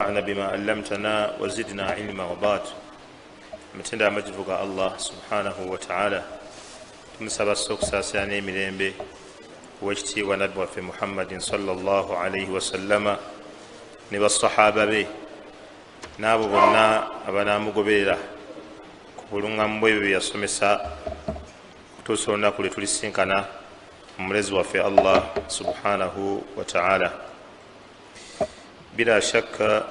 وانفعنا بما علمتنا وزدنا علما وبعد. متenda amajivuga Allah subhanahu wa ta'ala, tumusaba sokusaasira n'emirembe w'ekitiibwa nabbi waffe Muhammadin sallallahu alayhi wa sallama ne basahaba be n'abo bonna abanaamugoberera ku buluŋŋamu bwe bye yasomesa kutuusa olunaku lwe tulisinkana omulezi waffe Allah subhanahu wa ta'ala. Bila shakka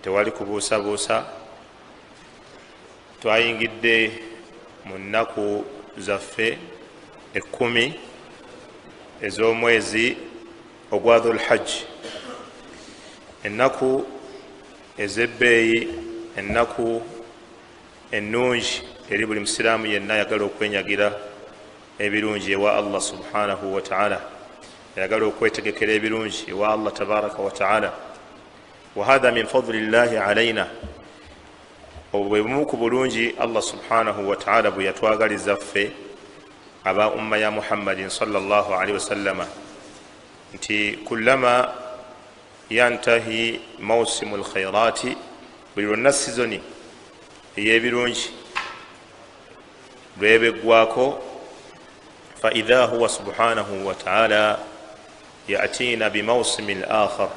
tewali kubuusabuusa, twayingidde mu nnaku zaffe 10 ez'omwezi ogwa Dhul Hajj, ennaku ez'ebbeeyi, ennaku ennungi eri buli musiraamu yenna ayagala okwenyagira ebirungi ewa Allah subhanahu wa ta'ala, ayagala okwetegekera ebirungi ewa Allah tabaraka wa ta'ala. Wa hadha min fadlillahi alayna, obwe bumu ku bulungi Allah subhanahu wa ta'ala bwe yatwagaliza ffe aba umma ya Muhammadin sallallahu alayhi wa sallama, nti kullama yantahi mawsimu lkhairati, buli lwonna sizoni ey'ebirungi lwebeggwako, fa idha huwa subhanahu wa ta'ala yatina bimawsimi al-akhar,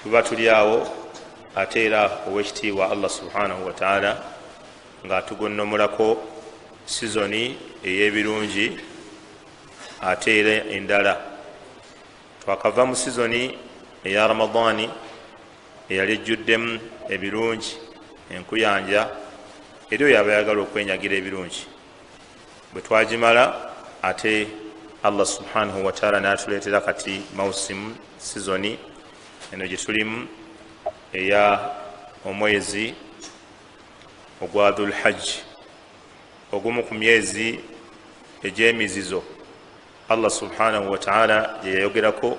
tuba tuli awo ate era ow'ekitiibwa Allah subhanahu wa ta'ala nga atugonnomulako sizoni ey'ebirungi ate era endala. Twakava mu sizoni eya Ramadani eyali ejjuddemu ebirungi, enkuyanja, era oyo aba ayagala okwenyagira ebirungi. Bwe twagimala ate Allah subhanahu wa ta'ala n'atuleetera kati mawsimu, sizoni eno gye tulimu eya omwezi ogwa Dhul Hajj, ogumu ku myezi egy'emizizo Allah subhanahu wa ta'ala gye yayogerako,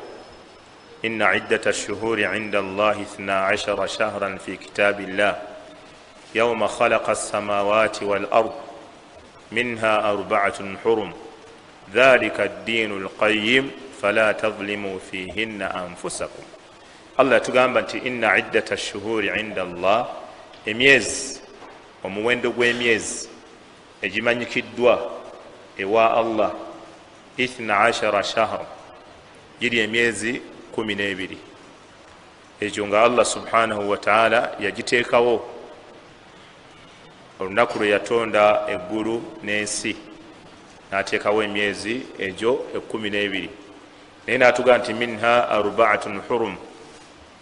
inna iddata ash-shuhuri 'inda Allahi 12 shahran fi kitabillah yawma khalaqa as-samawati wal ard minha 4 hurum dhalika ad-dinu al-qayyim fala tadhlimu fihinna anfusakum. Allah yatugamba nti inna iddata ash-shuhuri 'inda Allah, emyezi, omuwendo gw'emyezi egimanyikiddwa ewa Allah 12 shahra, giri emyezi 12. Ekyo nga Allah subhanahu wa ta'ala yagiteekawo olunaku lwe yatonda eggulu n'ensi, n'ateekawo emyezi egyo 12, naye n'atugamba nti minha 4 hurum,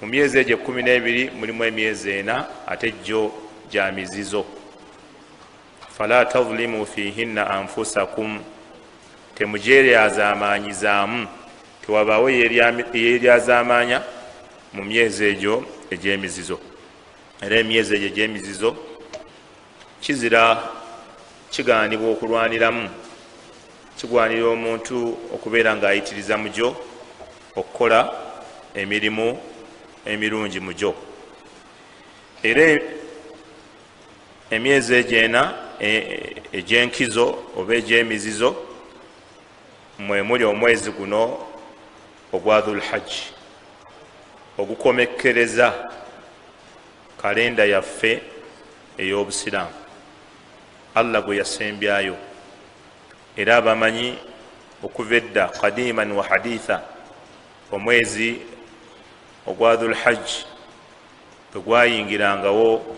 mu myezi egyo 12 mulimu emyezi 4 ate gyo gya mizizo. Fala tadhlimu fihinna anfusakum, temujeeryazaamaanyizaamu, tewabaawo yeeryazaamaanya mu myezi egyo egy'emizizo. Era emyezi egyo egy'emizizo kizira, kigaanibwa okulwaniramu, kigwanira omuntu okubeera ng'ayitiriza mu gyo, okukola emirimu emirungi mu gyo. Era emyezi egy'ena egy'enkizo oba egy'emizizo mwe muli omwezi guno ogwa Dhul Hajj, ogukomekkereza kalenda yaffe ey'Obusiraamu Allah gwe yasembyayo. Era abamanyi okuva edda qadiman wa haditha, omwezi ogwa Dhul Hajj bwe gwayingirangawo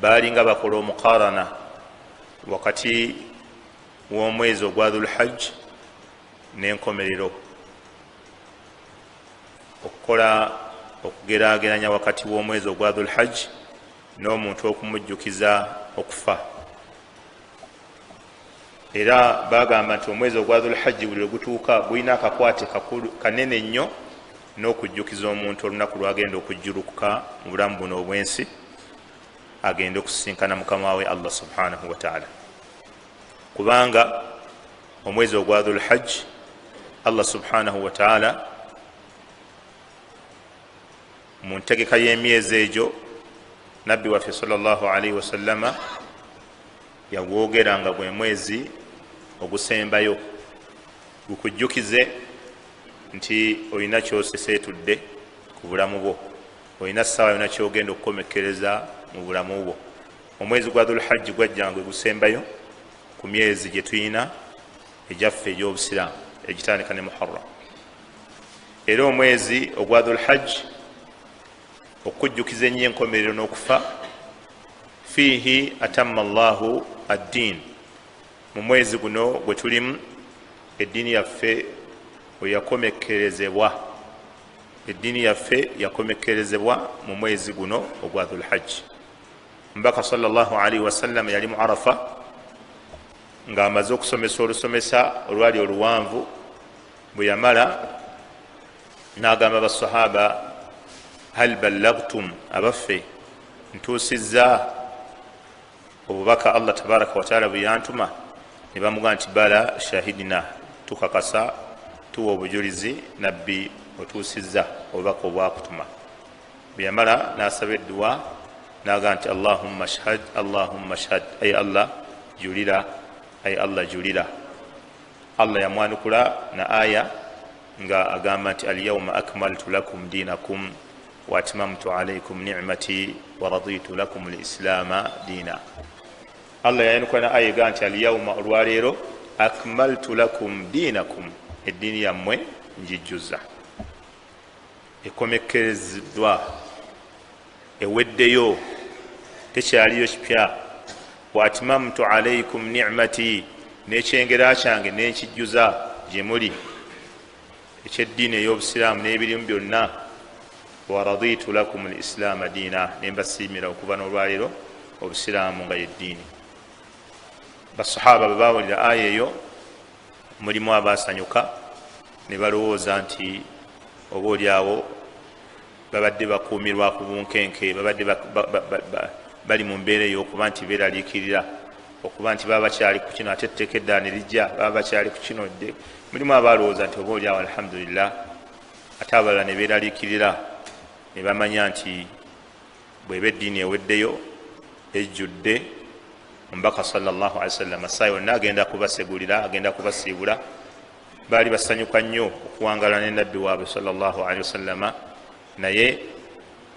baali nga bakola omuqarana wakati w'omwezi ogwa Dhul Hajj n'enkomerero, okukola okugeraageranya wakati w'omwezi ogwa Dhul Hajj n'omuntu okumujjukiza okufa. Era bagamba nti omwezi ogwa Dhul Hajj buli lwe gutuuka gulina akakwate kanene nnyo n'okujjukiza omuntu olunaku lwagenda okujjulukuka mu bulamu buno obwensi, agenda okusisinkana mukama we Allah subhanahu wa ta'ala. Kubanga omwezi ogwa Dhul Hajj Allah subhanahu wa ta'ala mu ntegeka y'emyezi egyo nabbi waffe sallallahu alayhi wa sallama yagwogera nga gwe mwezi ogusembayo, gukujjukize nti olina kyoseseetudde ku bulamu bwo, olina essaawa yona kyogenda okukomekereza mu bulamu bwo. Omwezi gwa dhulhajji gwajjanga gusembayo ku myezi gye tulina egyaffe egy'obusiraamu egitandika ne Muharram. Era omwezi ogwa dhulhajji okujjukiza ennyo enkomerero n'okufa, fiihi atamma Allahu ad-diin, mu mwezi guno gwe tulimu eddiini yaffe we yakomekerezebwa. Eddiini yaffe yakomekerezebwa mu mwezi guno ogwa dhulhajji. Mbaka sallallahu alaihi wasallam yali mu Arafa ng'amaze okusomesa olusomesa olwali oluwanvu. Bwe yamala n'agamba basahaba, hal ballagtum, abaffe ntuusizza obubaka Allah tabaraka wataala bwe yantuma? Ne bamugamba nti bala shahidina, tukakasa tuwa obujulizi nabbi otuusizza obubaka obwakutuma. Bwe yamala n'asaba edduwa n'agamba nti Allahumma shhad, Allahumma shhad, ay Allah julira, ay Allah julira. Allah yamwanukula na aya nga agamba nti alyawma akmaltu lakum dinakum wa atmamtu alaykum ni'mati wa raditu lakum al-islaama diina. Allah yayanukula na aya egamba nti alyawma, olwaleero, akmaltu lakum dinakum, eddiini yammwe njijjuza, ekomekereziddwa, eweddeyo, tekyaliyo kipya. Wa atmamtu alaykum ni'mati, n'ekyengera kyange n'ekijjuza gye muli ekyeddiini ey'obusiraamu n'ebirimu byonna. Wa raditu lakum al-islaama diina, ne mbasiimira okuba n'olwaleero obusiraamu nga yeddiini. Basahaba bwe baawulira aya eyo, mulimu abaasanyuka ne balowooza nti oboolyawo babadde bakuumirwa ku bunkenke, babadde bali mu mbeera ey'okuba nti beeraliikirira, okuba nti baba bakyali ku kino ate etteeka eddala ne lijja, baba bakyali ku kino dde. Mulimu abalowooza nti oboolyawo alhamdulillah, ate abalala ne beeraliikirira ne bamanya nti bw'eba eddiini eweddeyo ejjudde, omubaka sallallahu alaihi wasallam saa yonna agenda kubasegulira, agenda kubasiibula. Baali basanyuka nnyo okuwangala ne nabbi waabwe sallallahu alaihi wasallama, naye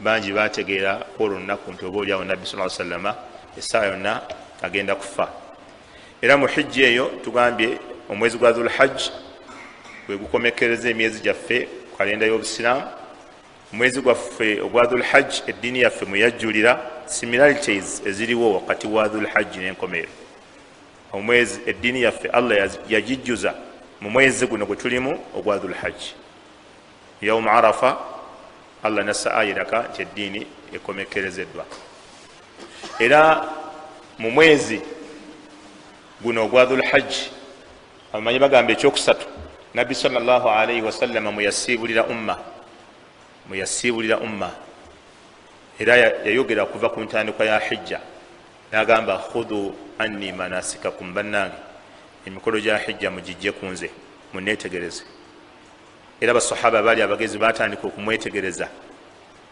bangi bategeera olwo lunaku nti oboolyawo nabbi sallallahu alaihi wasallama essaa yonna agenda kufa. Era mu hijja eyo tugambye omwezi gwa dhulhajji gwe gukomekereza emyezi gyaffe ku kalenda y'obusiraamu. Omwezi gwaffe ogwa dhulhajji eddiini yaffe mwe yajjulira similarities eziriwo wakati wa dhulhajji n'enkomerero. Omwezi eddiini yaffe Allah yagijjuza mu mwezi guno gwe tulimu ogwa dhulhajji. Yawm Arafa Allah nassa aya eraga nti eddiini ekomekerezeddwa. Era mu mwezi guno ogwa dhulhajji abamanyi bagamba ekyokusatu, nabbi sallallahu alaihi wasallama muyasiibulira umma, era yayogera kuva ku ntandikwa ya hijja n'agamba khudhu anni manasikakum, bannange emikolo gya hijja mugijje ku nze muneetegereze. Era basahaba baali abagezi batandika okumwetegereza.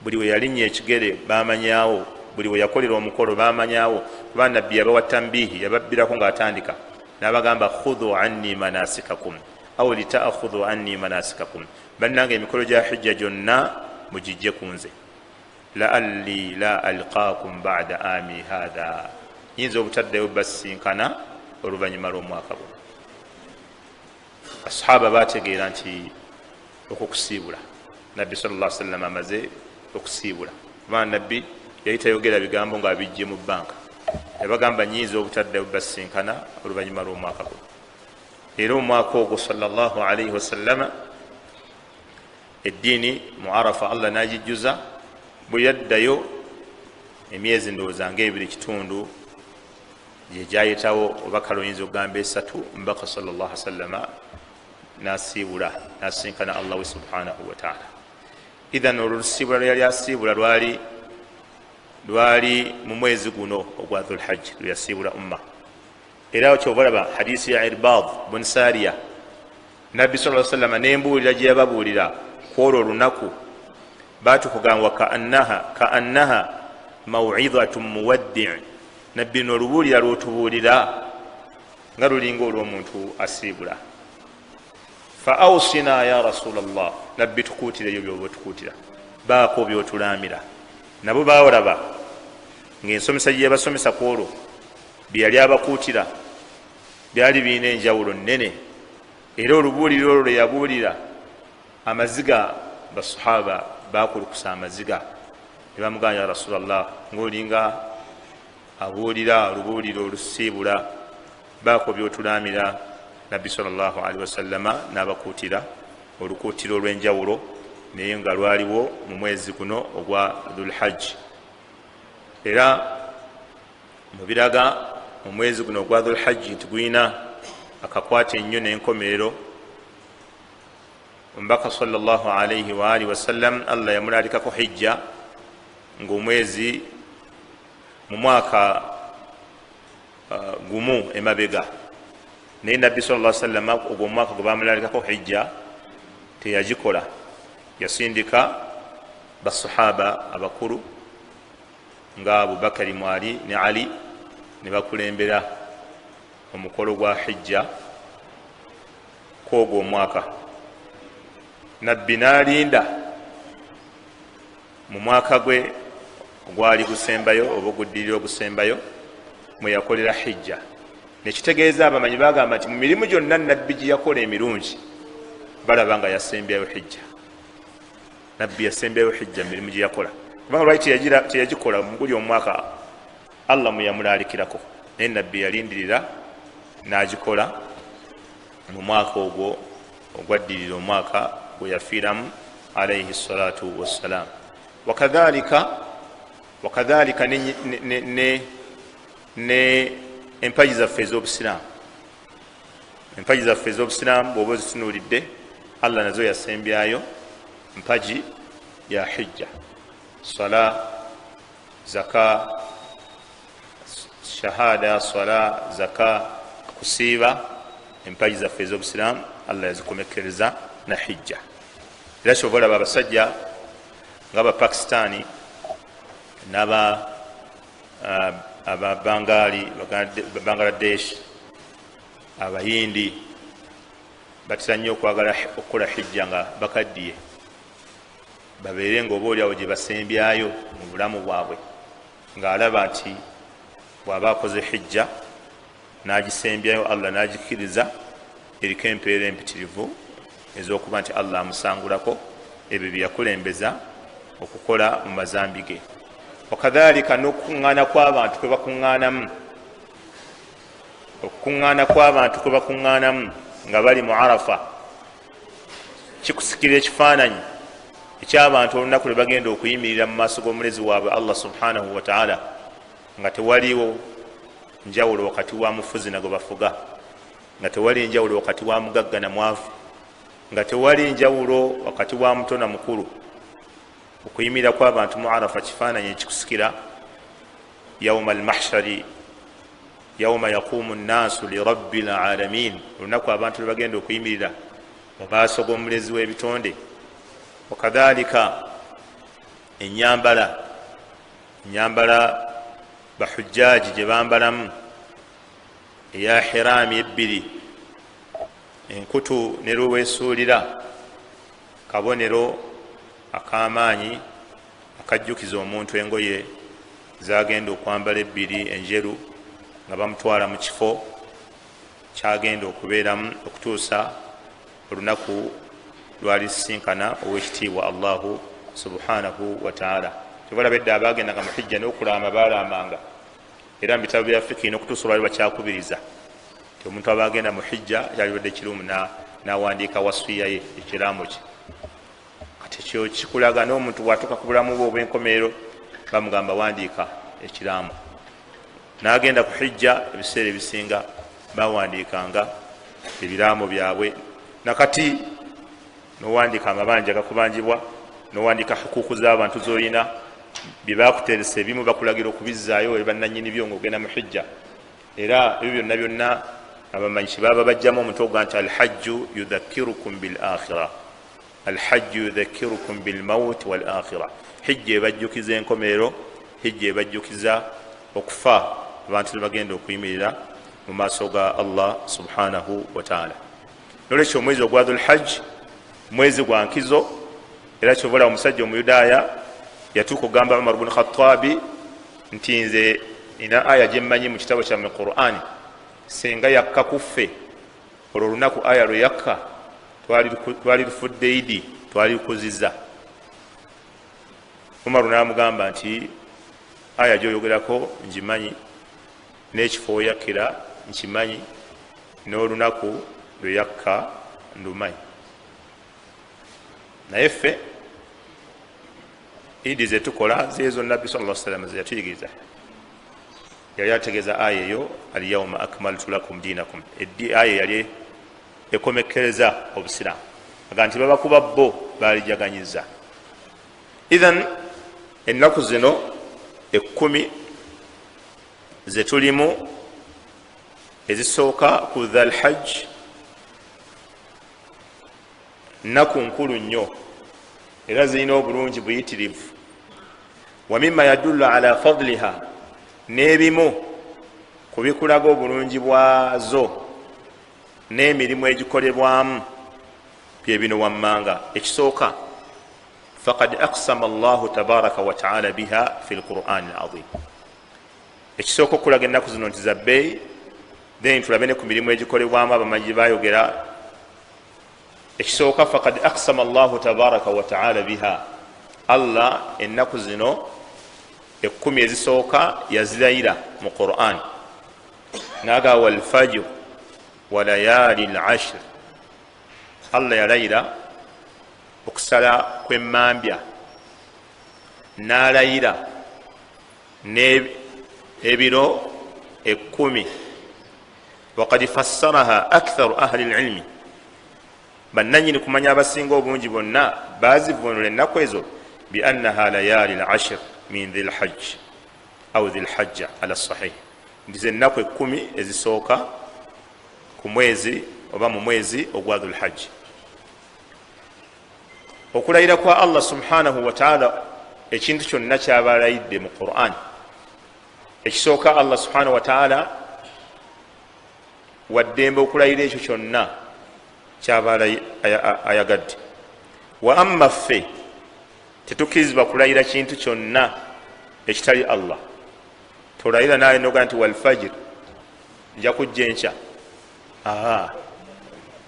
Buli we yalinnya ekigere bamanyaawo, buli we yakolera omukolo bamanyaawo, kuba nabbi yabawa tambihi, yababbirako ng'atandika n'abagamba khudhu anni manasikakum aw litaakhudhu anni manasikakum, bannange emikolo gya hijja gyonna mugijje ku nze. La'alli la alqaakum ba'da ami hadha, yinza obutaddeyo basinkana oluvannyuma lw'omwaka guno. Asahaba bategeera nti okukusiibula nabbi sallallahu alaihi wasallam amaze okusiibula, kubanga nabbi yali tayogera bigambo ng'abijje mu bbanka, yabagamba nyinza obutaddeyo basinkana oluvannyuma lw'omwaka guno. Era omwaka ogwo sallallahu alaihi wasallama eddiini mu Arafa Allah n'agijjuza. Bwe yaddayo emyezi ndowooza ng'ebiri kitundu gye gyayitawo, oba kale oyinza okugamba esatu, mbaka sallallahu alaihi wasallama n'asiibula, n'asinkana Allah subhanahu wa ta'ala. Idhan olusiibula lwe yali asiibula lwali mu mwezi guno ogwa dhulhajji lwe yasiibula umma. Era kyobalaba hadisi ya Irbad bun Sariya, nabbi sallallahu alaihi wasallama n'embuulira gye yababuulira kwolwo olunaku, batukugamba kaannaha maw'idhatun muwaddi', nabbi n'olubuulira lw'otubuulira nga lulinga olw'omuntu asiibula. Fa awsina ya Rasulallah, nabbi tukuutire ebyo by'oba otukuutira. baako byotulamira nabo bawolaba ng'ensomesa gye yabasomesa ku olwo byeyali abakuutira byali birina enjawulo nnene era olubuuliro olwo lwe yabuulira amaziga basahaba bakulukusa amaziga ne bamugamba ya rasulallah ng'olinga abuulira olubuuliro olusiibula baako byotulamira nabbi sallallahu alaihi wasallama n'abakuutira olukuutiro olw'enjawulo naye nga lwaliwo mu mwezi guno ogwa dhulhajji era mubiraga mu mwezi guno ogwa dhulhajji nti guyina akakwata ennyo n'enkomerero omubaka sallallahu alaihi wa alihi wasallam allah yamulalikako hijja ng'omwezi mu mwaka gumu emabega naye nabbi sallallahu alaihi wasallam ogwo omwaka gwe bamulalikako hijja teyagikola yasindika basahaba abakulu nga abubakari mwali ne ali ne bakulembera omukolo gwa hijja kwogwo omwaka nabbi n'alinda mu mwaka gwe ogwali gusembayo oba oguddirira ogusembayo mwe yakolera hijja nekitegeeza abamanyi bagamba nti mu mirimu gyonna nabbi gye yakola emirungi balaba nga yasembyayo hijja nabbi yasembyayo hijja mu mirimu gye yakola kubanga lwaki teyagikola muguli omwaka allah mwe yamulalikirako naye nabbi yalindirira n'agikola mu mwaka ogwo ogwaddirira omwaka gwe yafiiramu alaihi salatu wassalam wakadhalika ne empaji zaffe ez'obusiraamu empaji zaffe ez'obusiraamu bw'oba ozitunuulidde allah nazo yasembyayo mpaji ya hijja sala zaka shahada sala zaka kusiiba empaji zaffe ez'obusiraamu allah yazikomekereza na hijja era kyova olaba abasajja ng'abapakistani ababangali bangladesh abayindi batera nnyo okwagala okukola hijja nga bakaddiye babeere nga oba oliawo gye basembyayo mu bulamu bwabwe ng'alaba nti bw'aba akoze hijja n'agisembyayo allah n'agikiriza eriko empeera empitirivu ez'okuba nti allah amusangulako ebyo bye yakulembeza okukola mu mazambi ge wakadhalika n'okukuŋŋaana kw'abantu kwe bakuŋŋaanamu okukuŋŋaana kw'abantu kwe bakuŋŋaanamu nga bali mu arafa kikusikira ekifaananyi eky'abantu olunaku lwe bagenda okuyimirira mu maaso g'omulezi waabwe allah subhanahu wa ta'ala nga tewaliwo njawulo wakati wa mufuzi nago bafuga nga tewali njawulo wakati wa mugagga na mwavu nga tewali njawulo wakati wa muto na mukulu okuyimirira kw'abantu mu arafa kifaananyi ekikusikira yauma almahshari yauma yaqumu nnaasu lirabbi lalamin olunaku abantu lwe bagenda okuyimirira mu maaso g'omulezi w'ebitonde wakadhalika enyambala bahujjaji gye bambalamu eya hiraami ebbiri enkutu ne lweweesuulira kabonero ak'amaanyi akajjukiza omuntu engoye zagenda okwambala ebbiri enjeru nga bamutwala mu kifo kyagenda okubeeramu okutuusa olunaku lwalisinkana owekitiibwa allahu subhanahu wa ta'ala tebalabedde abagendanga mu hijja n'okulaama baalamanga era mu bitabo bya fiqhi n'okutuusa olwali bakyakubiriza ti omuntu abagenda mu hijja yalibadde kirumu n'awandiika wasiya ye ekiraamo kye kati ekyo kikulaga n'omuntu bwatuuka ku bulamu bwe obw'enkomerero bamugamba wandiika ekiraamo n'agenda ku hijja ebiseera ebisinga bawandiikanga ebiraamo byabwe nakati n'owandiika amabanja gakubanjibwa n'owandiika hukuku z'abantu z'olina byebakuteresa ebimu bakulagira okubizzaayo ebannanyini byo ng'ogenda mu hijja era ebyo byonna byonna abamanyi kibaba bajjamu omuntu oga nti alhajju yudhakirukum bil akhira alhajju yudhakirukum bil maut wal akhira hijja ebajjukiza enkomerero hijja ebajjukiza okufa abantu bagenda okuyimirira mu maaso ga allah subhanahu wa ta'ala nolwekyo omwezi ogwa dhul hajj mwezi gwa nkizo era kyobola omusajja omuyudaaya yatuuka okugamba Umar ibn Khattabi nti nze ina aya gyemmanyi mu kitabo kyamme Qur'ani, senga yakka kuffe olwo olunaku aya lwe yakka twali lufudde idi, twali lukuzizza. Umaru n'amugamba nti aya gyoyogerako ngimanyi, n'ekifo oyakkira nkimanyi, n'olunaku lwe yakka ndumanyi. Naye ffe idi zetukola zeezo Nabbi sallallahu alaihi wasallam zeyatuyigiriza. Yali ategeeza aya eyo alyawma akmaltu lakum dinakum, aya yali ekomekkereza obusiraamu aga nti babakuba bo baalijaganyiza. Idhan ennaku zino 10 zetulimu ezisooka ku Dhul Hajj, nnaku nkulu nnyo era zirina obulungi buyitirivu. Wa mimma yadullu ala fadliha, n'ebimu ku bikulaga obulungi bwazo n'emirimu egikolebwamu bye bino wammanga. Ekisooka, faqad aqsama Allahu tabaraka wa ta'ala biha fi al-Qur'an al-azim. Ekisooka okulaga ennaku zino nti zabbeeyi, then tulabe ne ku mirimu egikolebwamu abamanyi bayogera. Ekisooka, faqad aqsama Allahu tabaraka wa ta'ala biha, Allah ennaku zino 10 ezisooka yazirayira mu Qur'an naga wal fajr wa layali al-ashr. Allah yalayira okusala kw'emmambya, n'alayira n'ebiro 10. Waqad fassaraha aktharu ahli al-ilmi, bannanyini kumanya abasinga obungi bonna bazivunula ennaku ezo bi annaha layali al-ashr min dhil hajj aw dhil hajja ala sahih, ndize ennaku 10 ezisooka ku mwezi oba mu mwezi ogwa dhul hajj. Okulayira kwa Allah subhanahu wa ta'ala ekintu kyonna kyabalayidde mu Qur'an. Ekisooka, Allah subhanahu wa ta'ala waddembe okulayira ekyo kyonna kyaba ayagadde. Wa amma ffe tetukkirizibwa kulayira kintu kyonna ekitali Allah. Tolayira naye noga nti wal fajr nja kujja enkya,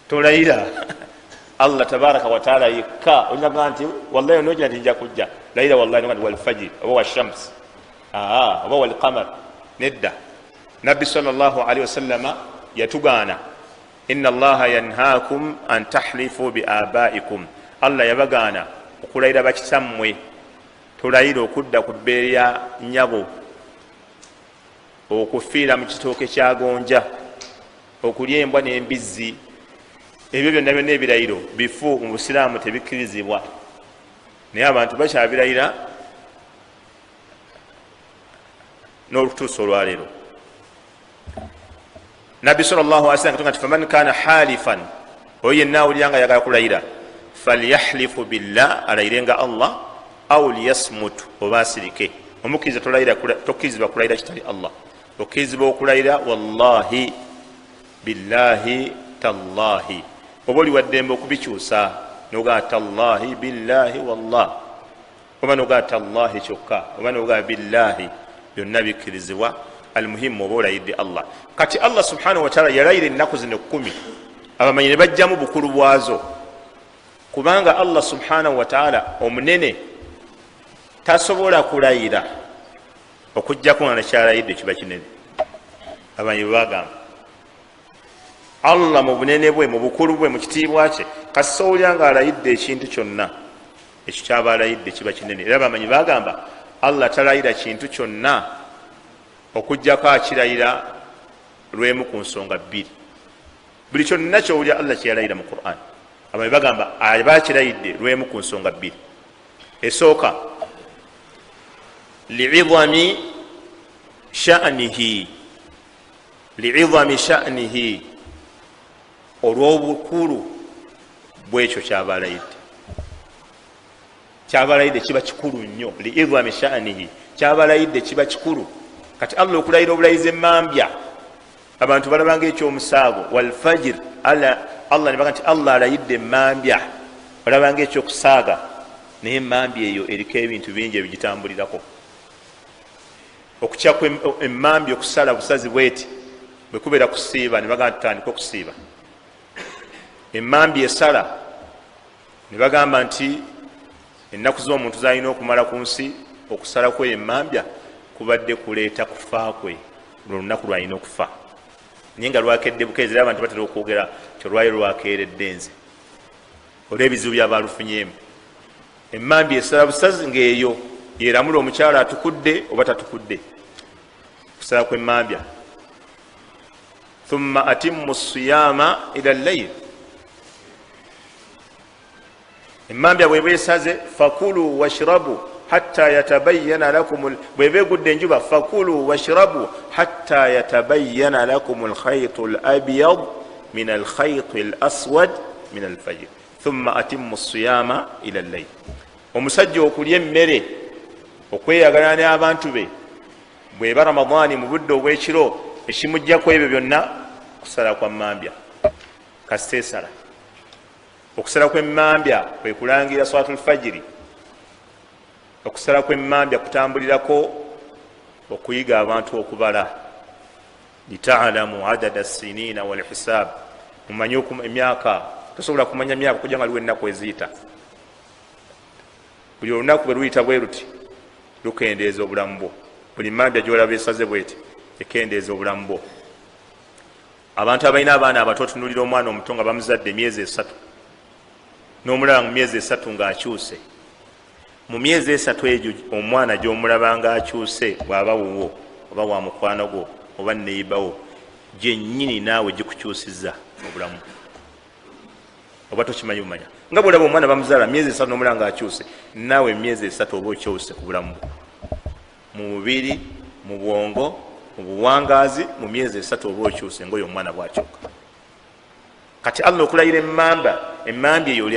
tolayira Allah tabaraka wa taala yekka. Onyaga nti wallahi onogira nti nja kujja, layira wallahi noga nti wal fajr oba wa shams oba wal qamar. Nedda, Nabbi sallallahu alaihi wasallama yatugaana, inna Allaha yanhaakum an tahlifu bi abaikum, Allah yabagaana okulayira bakitammwe. Tolayira okudda ku bbeere ya nnyabo, okufiira mu kitooke kya gonja, okulya embwa n'embizzi. Ebyo byonna byonna ebirayiro bifu mu Busiraamu tebikkirizibwa, naye abantu bakyabirayira n'olutuusa olwaleero. Nabbi sallallahu alaihi wasallam katonga nti faman kana halifan, oyo yenna awulira nga yagala kulayira, falyahlifu billah, alayirenga Allah, aw liyasmut, oba asirike. Omukkiriza tokkirizibwa kulayira kitali Allah, okkirizibwa okulayira wallahi, billahi, tallahi. Oba oli waddembe okubikyusa noga tallahi, billahi, wallah, oba noga tallahi kyokka, oba noga billahi, byonna bikkirizibwa. Almuhimu oba olayidde Allah. Kati Allah subhanahu wa ta'ala yalayira ennaku zino 10, abamanyi ne bajjamu bukulu bwazo, kubanga Allah subhanahu wa ta'ala omunene tasobola kulayira okujjako nga nakyalayidde kiba kinene. Abamanyi bagamba Allah mu bunene bwe, mu bukulu bwe, mu kitiibwa kye, kasowulya nga alayidde ekintu kyonna, ekyo kyaba alayidde kiba kinene. Era abamanyi bagamba Allah talayira kintu kyonna okujjako akirayira lwemu ku nsonga 2. Buli kyonna kyowulya Allah kyeyalayira mu Qur'an, abamanyi bagamba aba akirayidde lwemu ku nsonga 2. Esooka, li'idhami sha'nihi, olw'obukulu bwekyo kyabalayidde. Kyabalayidde kiba kikulu nnyo, li'idhami sha'nihi, kyabalayidde kiba kikulu. Kati Allah okulayira obulayizi emmambya, abantu balabanga ekyomusaago, wal fajr, Allah ne baga nti Allah alayidde emmambya, balabanga ekyokusaaga. naye emmambya eyo eriko ebintu bingi ebigitambulirako. Okukya emmambya okusala busazi bweti bwe kubeera kusiiba ne bagamba tutandika okusiiba. Emmambya esala ne bagamba nti ennaku z'omuntu zalina okumala ku nsi okusala kwe emmambya kubadde kuleeta kufa kwe, lunaku lwalina okufa. Naye nga lwakedde bukeezi era abantu batera okwogera kyolwayo lwakeeredde nze olw'ebizibu by'abalufunyemu. Emmambya esala busazi ng'eyo yeramula omukyala atukudde oba tatukudde, kusala kw'emmambya. Thumma atimmu siyama ila al-layl. Emmambya bweba esaze fakulu washrabu hatta yatabayyana lakum, bweba egudde enjuba fakulu washrabu hatta yatabayyana lakum al-khayt al-abyad min al-khayt al-aswad min al-fajr thumma atimmu siyama ila al-layl. Omusajja okulya emmere okweyagala n'abantu be bweba Ramadani mu budde obw'ekiro ekimujjako ebyo byonna kusala kwa mmambya kasesala. Okusala kw'emmambya kwe kulangira salatul fajiri. Okusala kw'emmambya kutambulirako okuyiga abantu okubala, lita'lamu adada as-sinina wal hisab, mumanye emyaka. Tosobola kumanya myaka kujja nga liwo ennaku eziyita. Buli olunaku bwe luyita bwe luti lukendeeza obulamu bwo. Buli mmambya gy'olaba esaze bweti ekendeeza obulamu bwo. Abantu abalina abaana abato otunulira omwana omuto nga bamuzadde emyezi 3 n'omulaba mu myezi 3 ng'akyuse. Mu myezi 3 egyo omwana gy'omulaba ng'akyuse bw'aba wuwo oba wa mukwano gwo oba neibawo gyennyini naawe gikukyusizza obulamu. Oba tokimanyi bumanya nga bw'olaba omwana bamuzaala myezi 3 n'omulaba ng'akyuse, naawe myezi 3 oba okyuse ku bulamu bwo, mu mubiri, mu bwongo, mu buwangaazi. Mu myezi 3 oba okyuse ngoyo omwana bw'akyuka. Kati Allah okulayira emmambya eyo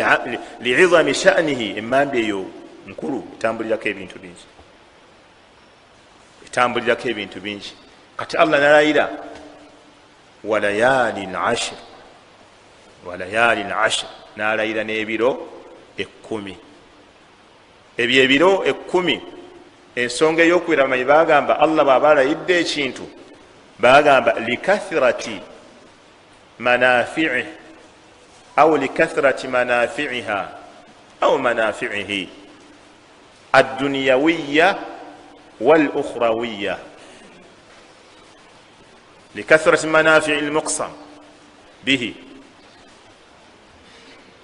li'izami sha'nihi, emmambya eyo nkulu, etambulirako ebintu bingi, etambulirako ebintu bingi. Kati Allah nalayira walayalin ashr, walayalin ashr, nalayira n'ebiro 10. Ebyo ebiro 10, ensonga ey'okubeera bamanyi bagamba Allah bw'aba alayidde ekintu bagamba likathrati manafi'ih aw likathrati manafi'iha aw manafi'ihi ad-dunyawiyya wal ukhrawiyya. Likathrati manafi'il muqsam bihi,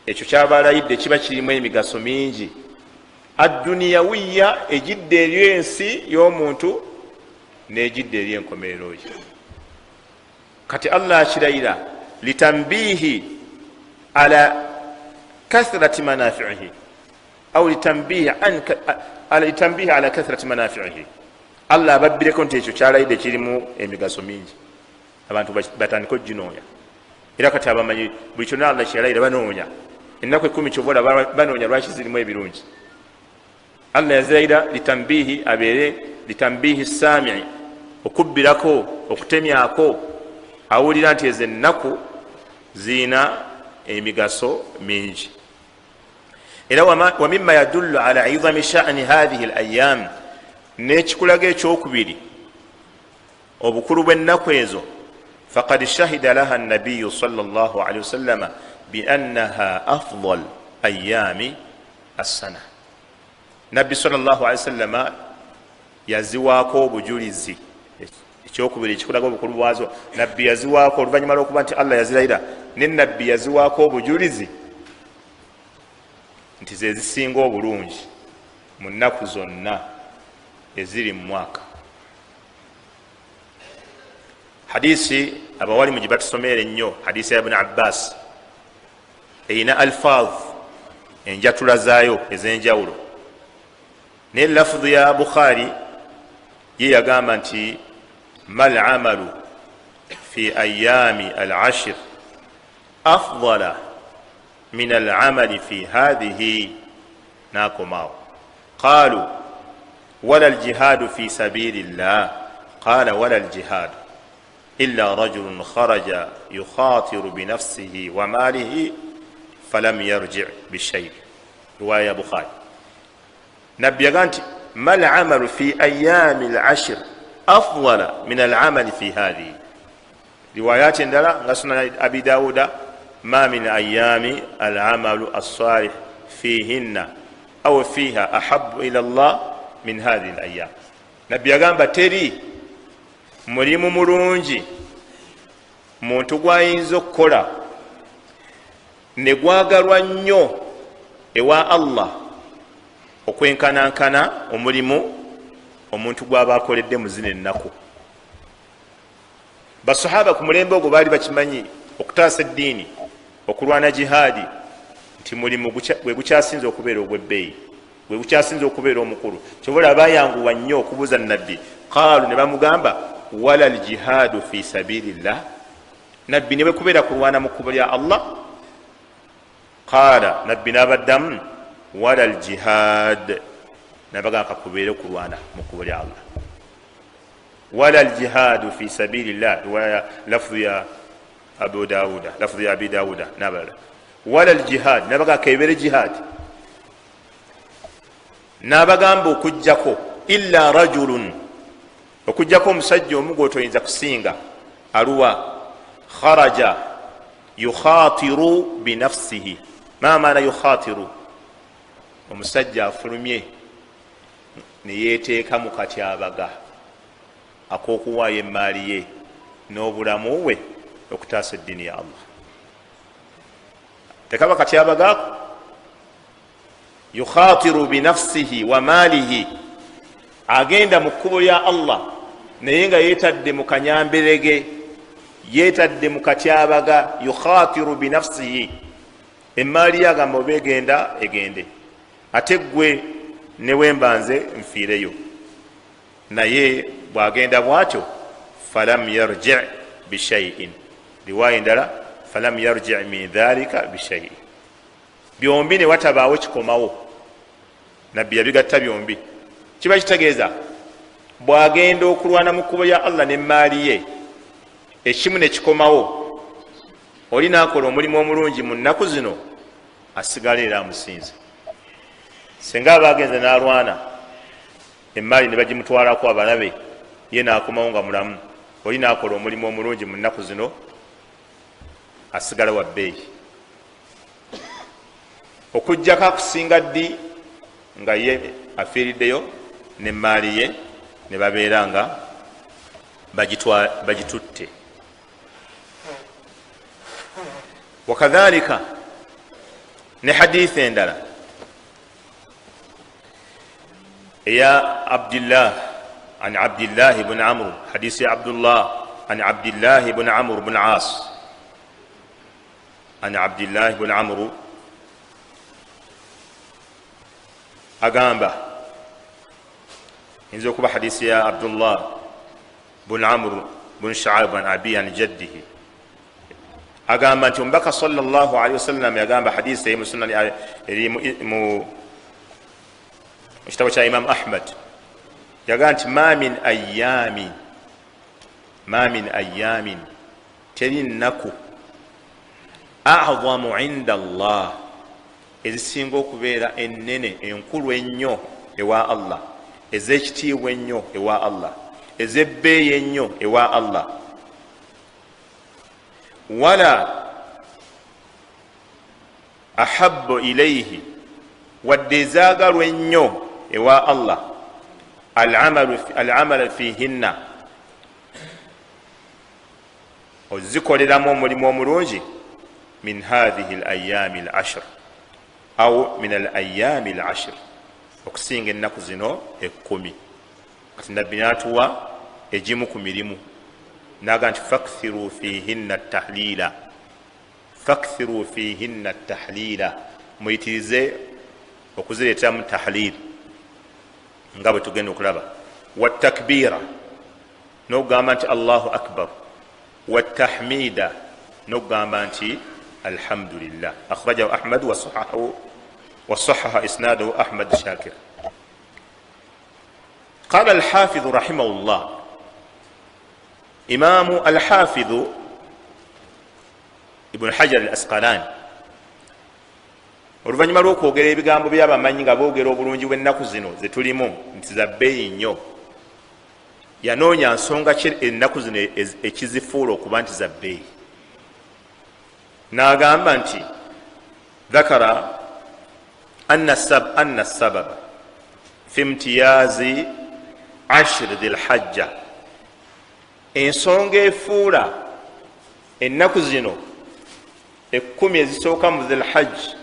ekyo kyaba alayidde kiba kirimu emigaso mingi. Ad-dunyawiyya ejidde eri ensi y'omuntu n'ejidde eri enkomerero ye. Kati Allah akirayira litambihi ala kathrati manafi'ihi aw litambihi ala kathrati manafi'ihi. Allah ababbireko nti ekyo kyalayidde kirimu emigaso mingi, abantu batandika oginoonya. Era kati abamanyi buli kyonna Allah kyalayira banoonya. Ennaku 10 kyovola banoonya lwaki zirimu ebirungi. Allah yazirayira litambihi, abeere litambihi sami'i, okubbirako, okutemyako, awulira nti ezo ennaku zina emigaso mingi. Era wa mimma yadullu ala izami sha'ni hadhihi al-ayyam, n'ekikulaga ekyokubiri obukulu bw'ennaku ezo, faqad shahida laha an-nabiyyu sallallahu alayhi wasallam bi annaha afdal ayyami as-sana. Nabbi sallallahu alayhi wasallam yaziwaako obujulizi. Ekyokubiri ekikulaga obukulu bwazo, nabbi yaziwaako oluvannyuma lw'okuba nti Allah yazirayira, ne nabbi yaziwaako obujulizi nti ze zisinga obulungi mu nnaku zonna eziri mu mwaka. Hadisi abawali mu gibatusomere nnyo, hadisi ya Ibn Abbas eyina alfaz enjatula zaayo ez'enjawulo, ne lafudhu ya Bukhari ye yagamba nti mal amalu fi ayami al-ashr afdala min al-amali fi hadhihi, nakomao. Qalu wala al-jihadu fi sabilillah, qala wala al-jihadu illa rajulun kharaja yukhatiru bi nafsihi wa malihi falam yarji' bi shay'. Riwaya Bukhari. nabbi yaga nti mal amalu fi ayami al-ashr afdala min al-amali fi hadhihi. riwayati endala nga sunan abi dawuda ma min ayami al-amalu as-salih fihinna aw fiha ahabbu ila Allah min hadhihi al-ayyam. nabbi yagamba teri mulimu mulungi muntu gwayinza okukola ne gwagalwa nnyo ewa Allah okwenkanankana omulimu omuntu gwaba akoledde mu zino ennaku. basahaba ku mulembe ogwo baali bakimanyi okutaasa eddiini, okulwana jihaadi, nti mulimu gwe gukyasinza okubeera ogw'ebbeeyi, gwe gukyasinza okubeera omukulu. kyobola bayanguwa nnyo okubuuza nabbi, qaalu ne bamugamba wala aljihaadu fi sabilillah, nabbi ne bwe kubeera kulwana mu kkubo lya Allah. qaala nabbi n'abaddamu wala aljihaad, nabagamba kakubeere kulwana mu kkubo lya Allah. wala aljihaadu fi sabilillah, riwaya lafdhu ya abu dawuda, lafdhu ya abi dawuda nabalala. wala aljihaad, nabagamba kebeere jihaad, n'abagamba okujjako illa rajulun, okujjako omusajja omu gwotoyinza kusinga, aluwa kharaja yukhatiru binafsihi. ma maana yukhatiru? omusajja afulumye neyeteeka mu katyabaga ak'okuwaayo emaali ye n'obulamu bwe okutaasa eddiini ya Allah. tekaba katyabaga ako, yukhatiru binafsihi wa maalihi, agenda mu kkubo lya Allah naye nga yeetadde mu kanyamberege, yeetadde mu katyabaga. yukhatiru binafsihi, emaali ye agamba oba egenda egende, ate gwe ne wembanze nfiireyo. naye bwagenda bwatyo falam yarji bishaiin, riwaya endala falam yarji min dhalika bishaiin. byombi ne watabaawo kikomawo. nabbi yabigatta byombi. kiba kitegeeza bwagenda okulwana mu kkubo lya Allah n'emaali ye, ekimu ne kikomawo, oli naakola omulimu omulungi mu nnaku zino, asigala era amusinza. singa aba agenze n'alwana, emaali ne bagimutwalako abalabe, ye naakomawo nga mulamu, oli naakola omulimu omulungi mu nnaku zino, asigala wa bbeeyi. okujjako akusinga ddi nga ye afiiriddeyo n'emaali ye ne babeera nga bagitutte. wakadhalika ne hadithi endala eya abdillah an abdillahi bni amr, hadisi ya abdullah an abdillahi bni amr bni as, an abdillahi bni amr agamba, inza okuba hadisi ya abdullah bni amr bni shaab an abi an jaddihi, agamba nti omubaka sallallahu alaihi wasallam yagamba, hadisi eri mu sunan eri mu kitabo kya imam ahmad, yagamba nti ma min ayamin, teri nnaku a'zamu inda Allah, ezisinga okubeera ennene enkulu ennyo ewa Allah, ez'ekitiibwa ennyo ewa Allah, ez'ebbeeyi ennyo ewa Allah, wala ahabbu ilayhi, wadde ezaagalwa ennyo ewa Allah, al-amalu fihinna, ozikoleramu omulimu omulungi, min hadhihi al-ayami al-ashr aw min al-ayami al-ashr, okusinga ennaku zino 10. kati nabbi n'atuwa egimu ku mirimu, naga nti fakthiru fihinna at-tahlila, fakthiru fihinna at-tahlila, muyitirize okuzireeteramu tahlil nga bwe tugenda okulaba, wattakbira, n'okugamba nti allahu akbar, wattahmida, n'okugamba nti alhamdulillah. akhrajahu ahmad wasahaha isnadahu ahmad shakir. qala alhafidhu rahimahullah, imamu alhafidhu ibn hajar al-asqalani oluvannyuma lw'okwogera ebigambo by'abamanyi nga boogera obulungi bw'ennaku zino zetulimu nti za bbeeyi nnyo, yanoonya nsonga ki ennaku zino ekizifuula okuba nti za bbeeyi. N'agamba nti dhakara anna sababa fi imtiyazi ashir dhil hajja, ensonga efuula ennaku zino 10 ezisooka mu dhil hajji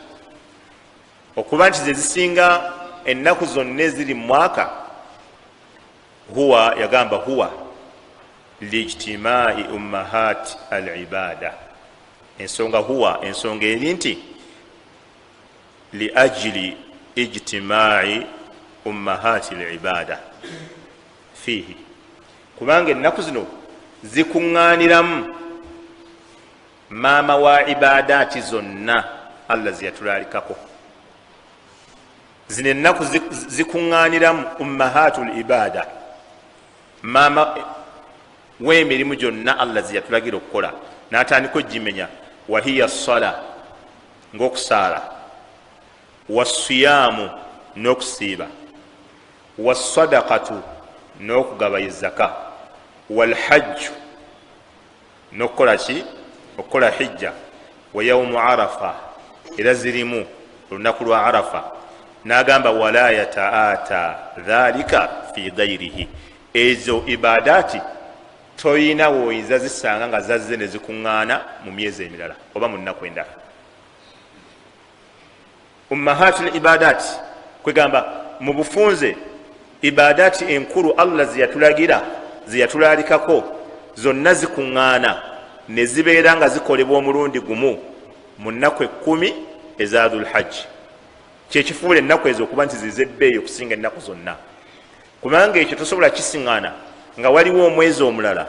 okuba nti zezisinga ennaku zonna eziri mu mwaka, huwa yagamba huwa lijtimai ummahat al ibada, ensonga huwa ensonga eri nti liajli ijtimai ummahati al ibada fihi, kubanga ennaku zino zikuŋŋaaniramu maama wa ibadaati zonna Allah ziyatulalikako. Zino ennaku zikuŋŋaaniramu ummahatul ibada, maama w'emirimu gyonna Allah ziyatulagira okukola, n'atandika ogimenya. Wahiya sala, ng'okusaala, wasiyaamu, n'okusiiba, wasadaqatu, n'okugaba izaka, walhajju, n'okukola ki? Okukola hijja, wa yawmu arafa, era zirimu olunaku lwa arafa. N'agamba wala yataata dhalika fi ghairihi, ezo ibadaati toyina woyinza zisanga nga zazze ne zikuŋŋaana mu myezi emirala oba mu nnaku endala. Ummahatul ibadaati kwegamba mu bufunze ibadaati enkulu Allah ziyatulagira ziyatulalikako zonna zikuŋŋaana ne zibeera nga zikolebwa omulundi gumu mu nnaku 10 eza dhul hajji. Kyekifuula ennaku ezo okuba nti zizebbeeyo okusinga ennaku zonna, kubanga ekyo tosobola kisiŋŋaana nga waliwo omwezi omulala,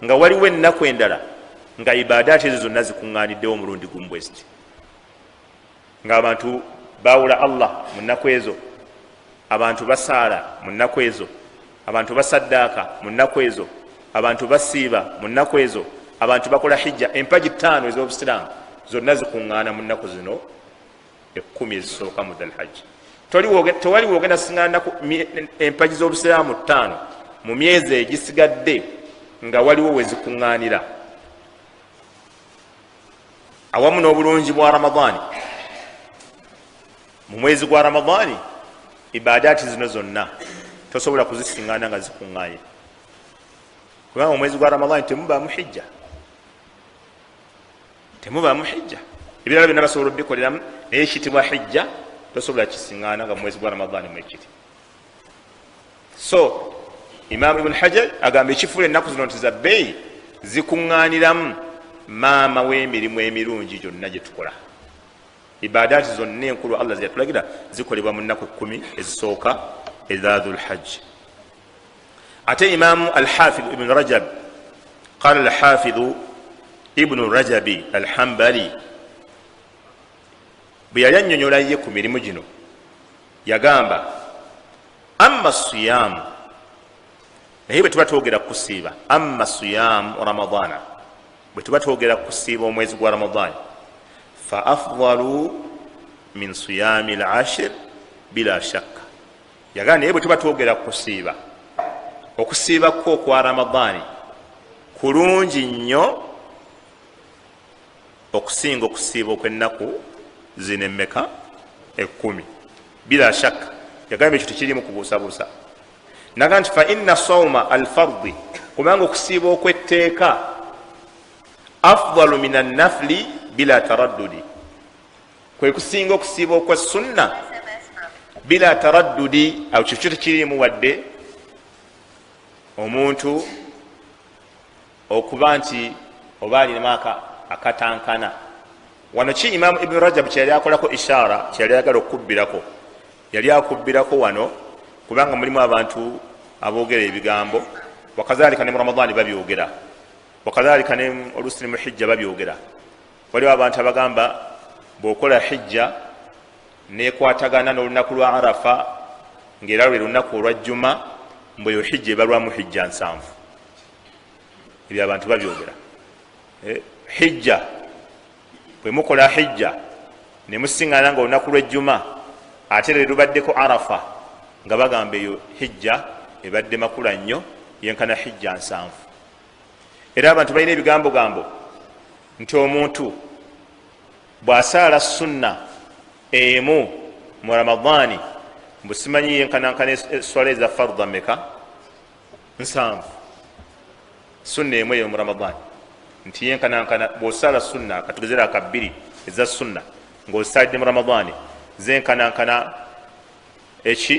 nga waliwo ennaku endala, nga ibadaati ezo zonna zikuŋŋaaniddewo omulundi gumu bwe ziti, ng'abantu baawula Allah mu nnaku ezo, abantu basaala mu nnaku ezo, abantu basaddaaka mu nnaku ezo, abantu basiiba mu nnaku ezo, abantu bakola hijja. Empagi 5 ez'obusiraamu zonna zikuŋŋaana mu nnaku zino 10 ezisooka mu dhul hajji. Tewali wogenda siŋŋaana empagi z'obusiraamu 5 mu myezi egisigadde nga waliwo we zikuŋŋaanira, awamu n'obulungi bwa Ramadaani. Mu mwezi gwa Ramadaani ibadaati zino zonna tosobola kuzisiŋŋaana nga zikuŋŋaanye, kubanga mu mwezi gwa Ramadaani temubaamu hijja, temubaamu hijja. Ebirala byonna basobola obikoleramu, naye ekitibwa hijja tosobola kisiŋŋaana nga mu mwezi gwa Ramadaani mwekiti. So Imam Ibn Hajar agamba ekifuula ennaku zino nti za bbeeyi zikuŋŋaaniramu maama w'emirimu emirungi gyonna gye tukola. Ibadaati zonna enkulu Allah ziyatulagira zikolebwa mu nnaku 10 ezisooka eza dhul hajji. Ate Imam al-Hafidh Ibn Rajab, qala al-Hafidh Ibn Rajabi al-Hanbali, bwe yali annyonnyola ye ku mirimu gino yagamba amma siyaamu, naye bwe tuba twogera kusiiba, amma siyaamu Ramadaana, bwe tuba twogera kusiiba omwezi gwa Ramadaani, fa afdalu min siyaami al-ashir bila shakka. Yagamba naye bwe tuba twogera kusiiba, okusiiba kwo okwa Ramadaani kulungi nnyo okusinga okusiiba okw'ennaku zino emmeka 10 bila shakka. Yagamba ekyo tekirimu kubuusabuusa. Naga nti fa inna sawma alfardi, kubanga okusiiba okw'etteeka afdalu min annafli bila taraddudi, kwe kusinga okusiiba okw'essunna bila taraddudi. Awo kyo tekirimu wadde omuntu okuba nti oba alinamu akatankana. Wano ki Imam Ibn Rajab kyeyali akolako ishaara, kyeyali ayagala okubbirako, yali akubbirako wano kubanga mulimu abantu aboogera ebigambo, wakazalika ne mu Ramadaani babyogera, wakazalika ne olusi mu hijja babyogera. Waliwo abantu abagamba bw'okola hijja nekwatagana n'olunaku lwa Arafa ng'era lwe lunaku olwa Juma, mbweyo hijja ebalwamu hijja 7. Ebyo abantu babyogera. Hijja bwe mukola hijja ne musingana nga olunaku lw'ejjuma ate lwe lubaddeko arafa nga bagamba eyo hijja ebadde makula nnyo yenkana hijja 7. era abantu balina ebigambogambo nti omuntu bw'asaala sunna emu mu ramadaani mbusimanyi yenkanankana eswala eza fardha meka 7. sunna emu eyo mu ramadaani nti yenkanankana bw'osaala sunna katugezera akabbiri eza sunna ng'osalidde mu ramadaani zenkanankana eki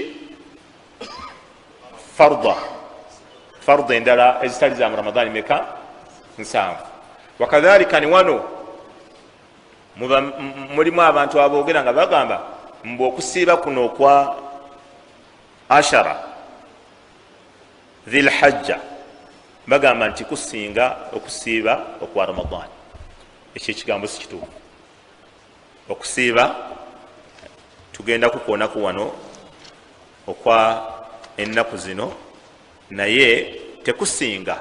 fardha endala ezitali za mu ramadaani meka 7. wakadhalika ni wano mulimu abantu aboogera nga bagamba mbu okusiiba kuno okwa 10 dhilhajja bagamba nti kusinga okusiiba okwa ramadaani. ekyo ekigambo si kituufu. okusiiba tugenda kukwonaku wano okwa ennaku zino naye tekusinga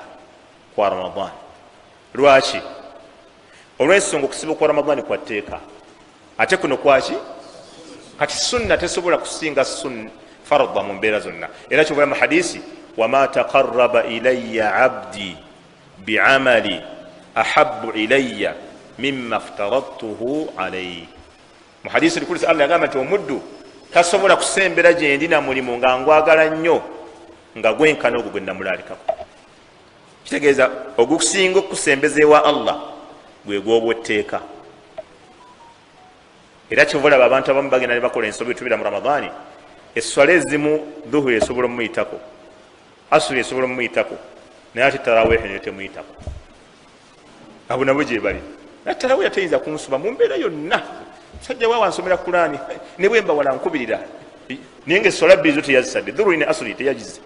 kwa ramadaani. lwaki? olw'ensonga okusiba okwa ramadaani kwa tteeka ate kuno kwaki kati sunna tesobola kusinga fardha mu mbeera zonna. era kyobola mu hadisi wama taqarraba ilayya abdi biamali ahabu ilayya mimma ftaradtuhu alayhi. mu hadisi likulisa Allah yagamba nti omuddu tasobola kusembera gyendi na mulimu nga ngwagala nnyo nga gwenkana ogwo gwe namulalikako. kitegeeza ogusinga okusembeza ewa Allah gwe gw'obwetteeka. era kyobola abantu abamu bagenda ne bakola ensobi etubira mu ramadaani esswala ezimu dhuhuri esobola omuyitako, asuri esobola omuyitako, naye ate taraweehi naye temuyitako. abo nabo gye bali. taraweehi ateyinza kunsuba mu mbeera yonna. sajja waawa nsomera Kulaani ne bwe mbawala nkubirira naye nga esswala bbiri zo teyazisadde, dhuhuri ne asuri teyagize.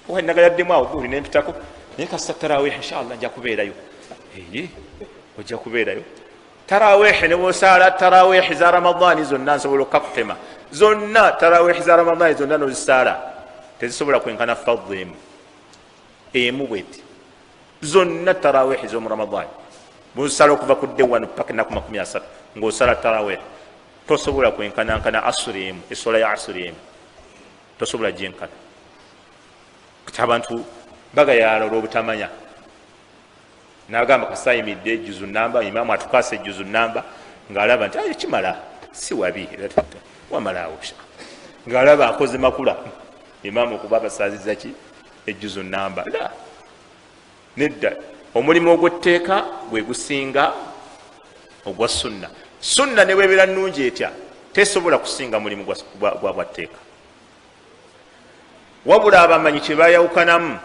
owa nagayaddemu awo dhuhuri nempitako naye kasita taraweehi inshallah nja kubeerayo. ojja kubeerayo. taraweehi ne bwosaala taraweehi za ramadaani zonna nsobola okukakutema zonna. taraweehi za ramadaani zonna nozisaala tezisobola kwenkana fardha emu bweti zonna. taraweehi z'omu ramadaani bwosala okuva ku ddewano paka ennaku 30 ng'osala taraweehi tosobola kwenkanankana asuri emu, essola ya asuri emu tosobola gyenkana. kati abantu bagayala olw'obutamanya. nagamba kasayimidde ejuzu namba, imaamu atukasa ejuzu namba ng'alaba nti kimala si wabi wamalaawo ng'alaba akoze makula imaamu okuba abasaziza ki ejuzu namba. la nedda omulimu ogw'etteeka gwe gusinga ogwa sunna. sunna ne bwebera nnungi etya tesobola kusinga mulimu gwa tteeka. wabula abamanyi kye bayawukanamu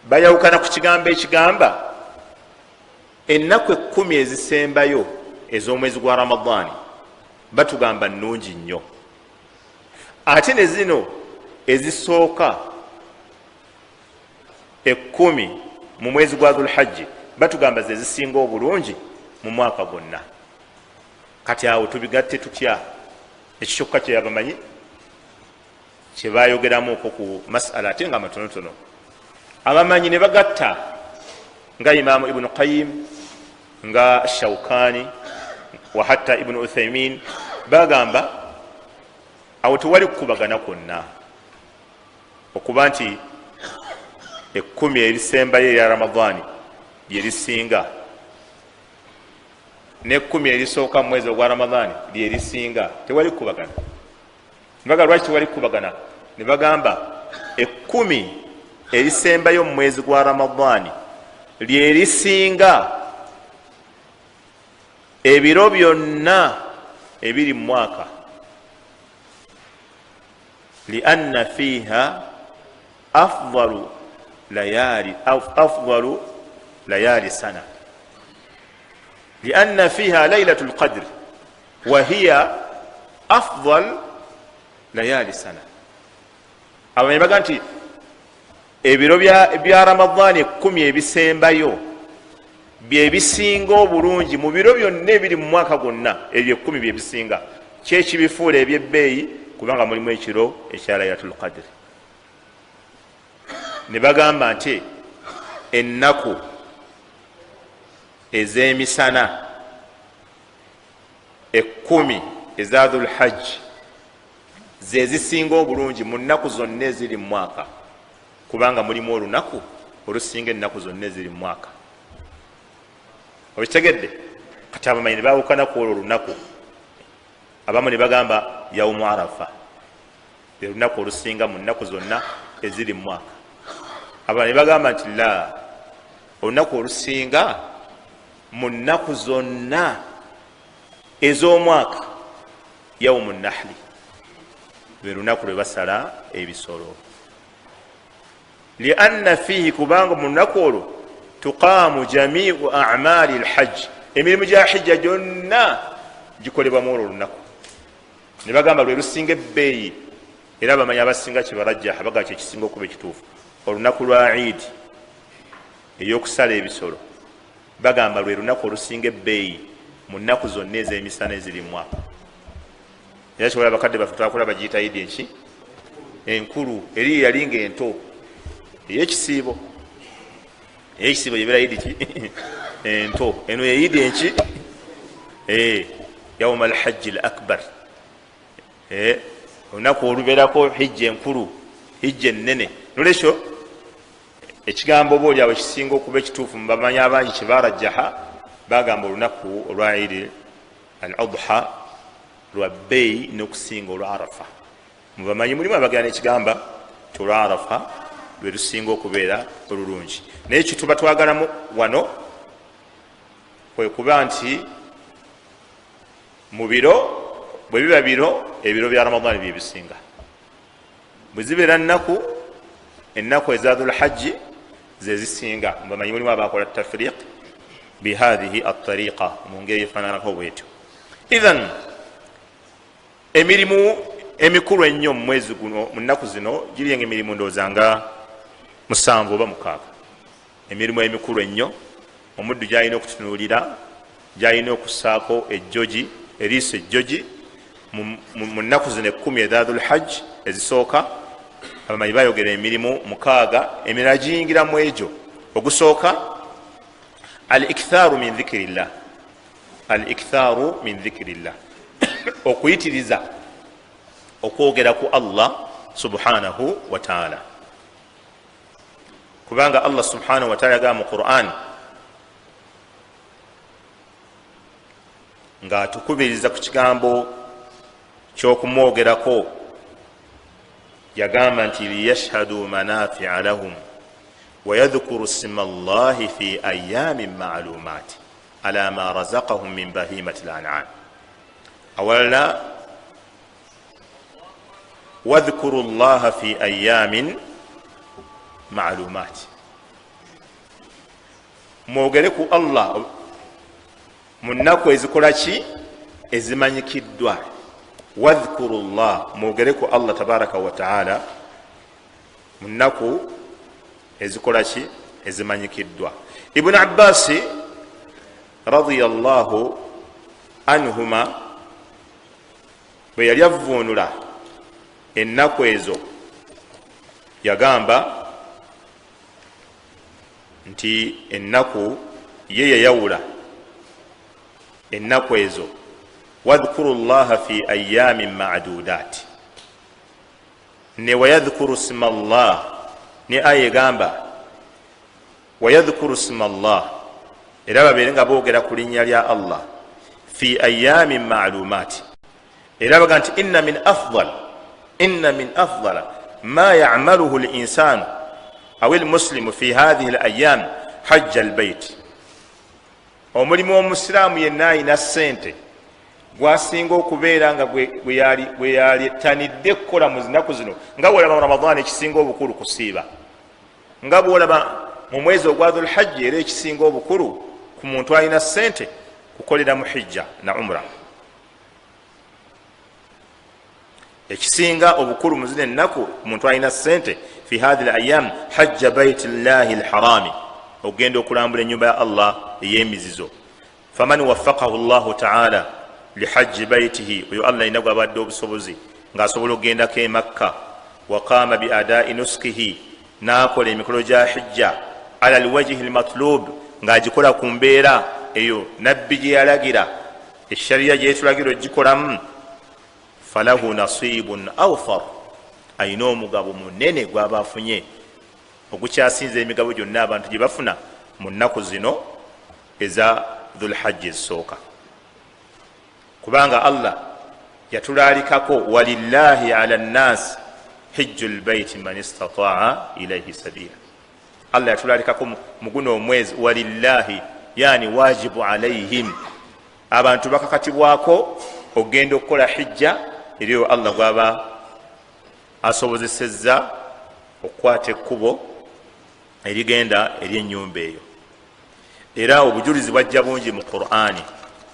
bayawukana ku kigambo ekigamba ennaku 10 ezisembayo ez'omwezi gwa ramadaani batugamba nnungi nnyo, ate ne zino ezisooka 10 mu mwezi gwa dhulhajji batugamba ze zisinga obulungi mu mwaka gwonna. kati awo tubigatte tutya? ekikyokka kye yabamanyi kye bayogeramuko ku masala ate nga matonotono. abamanyi ne bagatta nga imaamu ibnu Qayyim nga Shawkani wa hatta ibnu Uthaymin bagamba awo tewali kukubagana kwonna okuba nti 10 erisembayo erya ramadaani lyerisinga ne 10 erisooka mu mwezi ogwa ramadaani lyerisinga. tewali kukubagana. nibaga lwaki tewali kukubagana? ne bagamba 10 erisembayo mu mwezi gwa ramadaani lyerisinga ebiro byonna ebiri mu mwaka. lianna fiha afdalu layali sana. lianna fiha laylatul qadr wa hiya afdal layali sana. abamanyi baga nti ebiro bya ramadaani 10 ebisembayo byebisinga obulungi mu biro byonna ebiri mu mwaka gwonna. ebyo 10 byebisinga kyekibifuula ebyebbeeyi kubanga mulimu ekiro ekya laylatul qadr. ne bagamba nti ennaku ez'emisana 10 eza dhul hajj ze zisinga obulungi mu nnaku zonna eziri mu mwaka, kubanga mulimu olunaku olusinga ennaku zonna eziri mu mwaka. Okitegedde? Kati abamanyi ne bawukana ku olwo olunaku. Abamu ne bagamba yaumu arafa, lwe lunaku olusinga mu nnaku zonna eziri mu mwaka. Abalala ne bagamba nti la, olunaku olusinga mu nnaku zonna ez'omwaka yaumu nahli, lwe lunaku lwe basala ebisolo. Lianna fihi, kubanga mu lunaku olwo tuqaamu jamiu a'maali alhajj, emirimu gya hijja gyonna gikolebwa mu olwo lunaku. Ne bagamba lwe lusinga ebbeeyi, era abamanyi abasinga kyebalajjaha baga kyekisinga okuba ekituufu. Olunaku lwa Eid ey'okusala ebisolo bagamba lwe lunaku olusinga ebbeeyi mu nnaku zonna ez'emisana eziri mu mwaka. Era kyobola bakadde baffe twakola bagiyita Eid enki enkulu, eri yali ng'ento ey'ekisiibo. Ey'ekisiibo yebeera Eid ki ento, eno Eid enki yawm al-hajj al-akbar, olunaku olubeerako hijja enkulu, hijja ennene. Nolwekyo ekigambo oba oliawo ekisinga okuba ekituufu mu bamanyi abangi kye barajjaha bagamba olunaku olwa Eid al-Adha lwa bbeeyi n'okusinga olwa Arafa. Mu bamanyi mulimu abagenda n'ekigamba nti olwa Arafa lwe lusinga okubeera olulungi. Naye kituba twagalamu wano kwe kuba nti mu biro bwe biba biro, ebiro bya Ramadani bye bisinga. Bwe zibeera ennaku eza dhul hajji ze zisinga. Mu bamanyi mulimu abakola tafriq bihadhihi at-tariqa, mu ngeri efaananako bwetyo. Idhan emirimu emikulu ennyo mu mwezi guno, mu nnaku zino giriyenga emirimu ndowooza nga 7 oba 6. Emirimu emikulu ennyo omuddu gy'alina okutunuulira, gy'alina okussaako ejjogi, eriiso ejjogi mu nnaku zino 10 eza dhul hajj ezisooka. Abamanyi bayogera emirimu 6 emirala giyingira mu egyo. Ogusooka al-ikthaaru min dhikirillah, al-ikthaaru min dhikirillah okuyitiriza okwogera ku Allah subhanahu wa ta'ala, kubanga Allah subhanahu wa ta'ala yagamba mu Qur'an nga atukubiriza ku kigambo ky'okumwogerako, yagamba nti liyashhadu manafi'a lahum wa yadhkuru isma Allahi fi ayyamin ma'lumat ala ma razaqahum min bahimati al-an'am. Awalala wadhkuru Allaha fi ayyamin ma'lumat, mwogere ku Allah mu nnaku ezikola ki, ezimanyikiddwa. Wadhkuru Allah, mwogere ku Allah tabaraka wa ta'ala mu nnaku ezikola ki, ezimanyikiddwa. Ibn Abbas radiyallahu anhuma bwe yali avvuunula ennaku ezo yagamba nti ennaku ye yayawula ennaku ezo. Wadhkuru Allaha fi ayyamin ma'dudat, ne wayadhkuru isma Allah, ne aya egamba wayadhkuru isma Allah, era babeere nga boogera ku linnya lya Allah fi ayyamin ma'lumat, era baga nti inna min afdal ma ya'maluhu al-insanu aw al-muslimu fi hadhihi al-ayyam hajja al-bayt. Omulimu omusiraamu yenna alina ssente gwasinga okubeera nga gwe yaletanidde kukola mu zinaku zino, nga bwolaba mu Ramadani ekisinga obukulu kusiiba, nga bwolaba mu mwezi ogwa dhul hajji era ekisinga obukulu ku muntu alina ssente kukolera mu hijja na umra. Ekisinga obukulu mu zino ennaku ku muntu alina ssente fi hadhihi al-ayyam hajja baitillahi al-harami, ogenda okulambula ennyumba ya Allah ey'emizizo. Faman waffaqahu Allahu ta'ala lihajji baitihi, oyo Allah alina gw'abadde obusobozi ng'asobola okugendako e Makka, wa qaama bi adaa'i nuskihi, n'akola emikolo gya hijja ala alwajhi almatlub, ng'agikola ku mbeera eyo nabbi gye yalagira eshariya gyetulagira ogikolamu falahu nasibun awfar, ayina omugabo munene gwaba afunye ogukyasinza emigabo gyonna abantu gye bafuna mu nnaku zino eza dhulhajji ezisooka. kubanga Allah yatulalikako walillahi ala nnas hijju lbaiti man istataa ilaihi sabila. Allah yatulalikako muguno omwezi walillahi, yani wajibu alaihim, abantu bakakatibwako ogenda okukola hijja eriyo Allah gwaba asobozesezza okukwata ekkubo erigenda eri ennyumba eyo. Era obujulizi bwajja bungi mu Qur'ani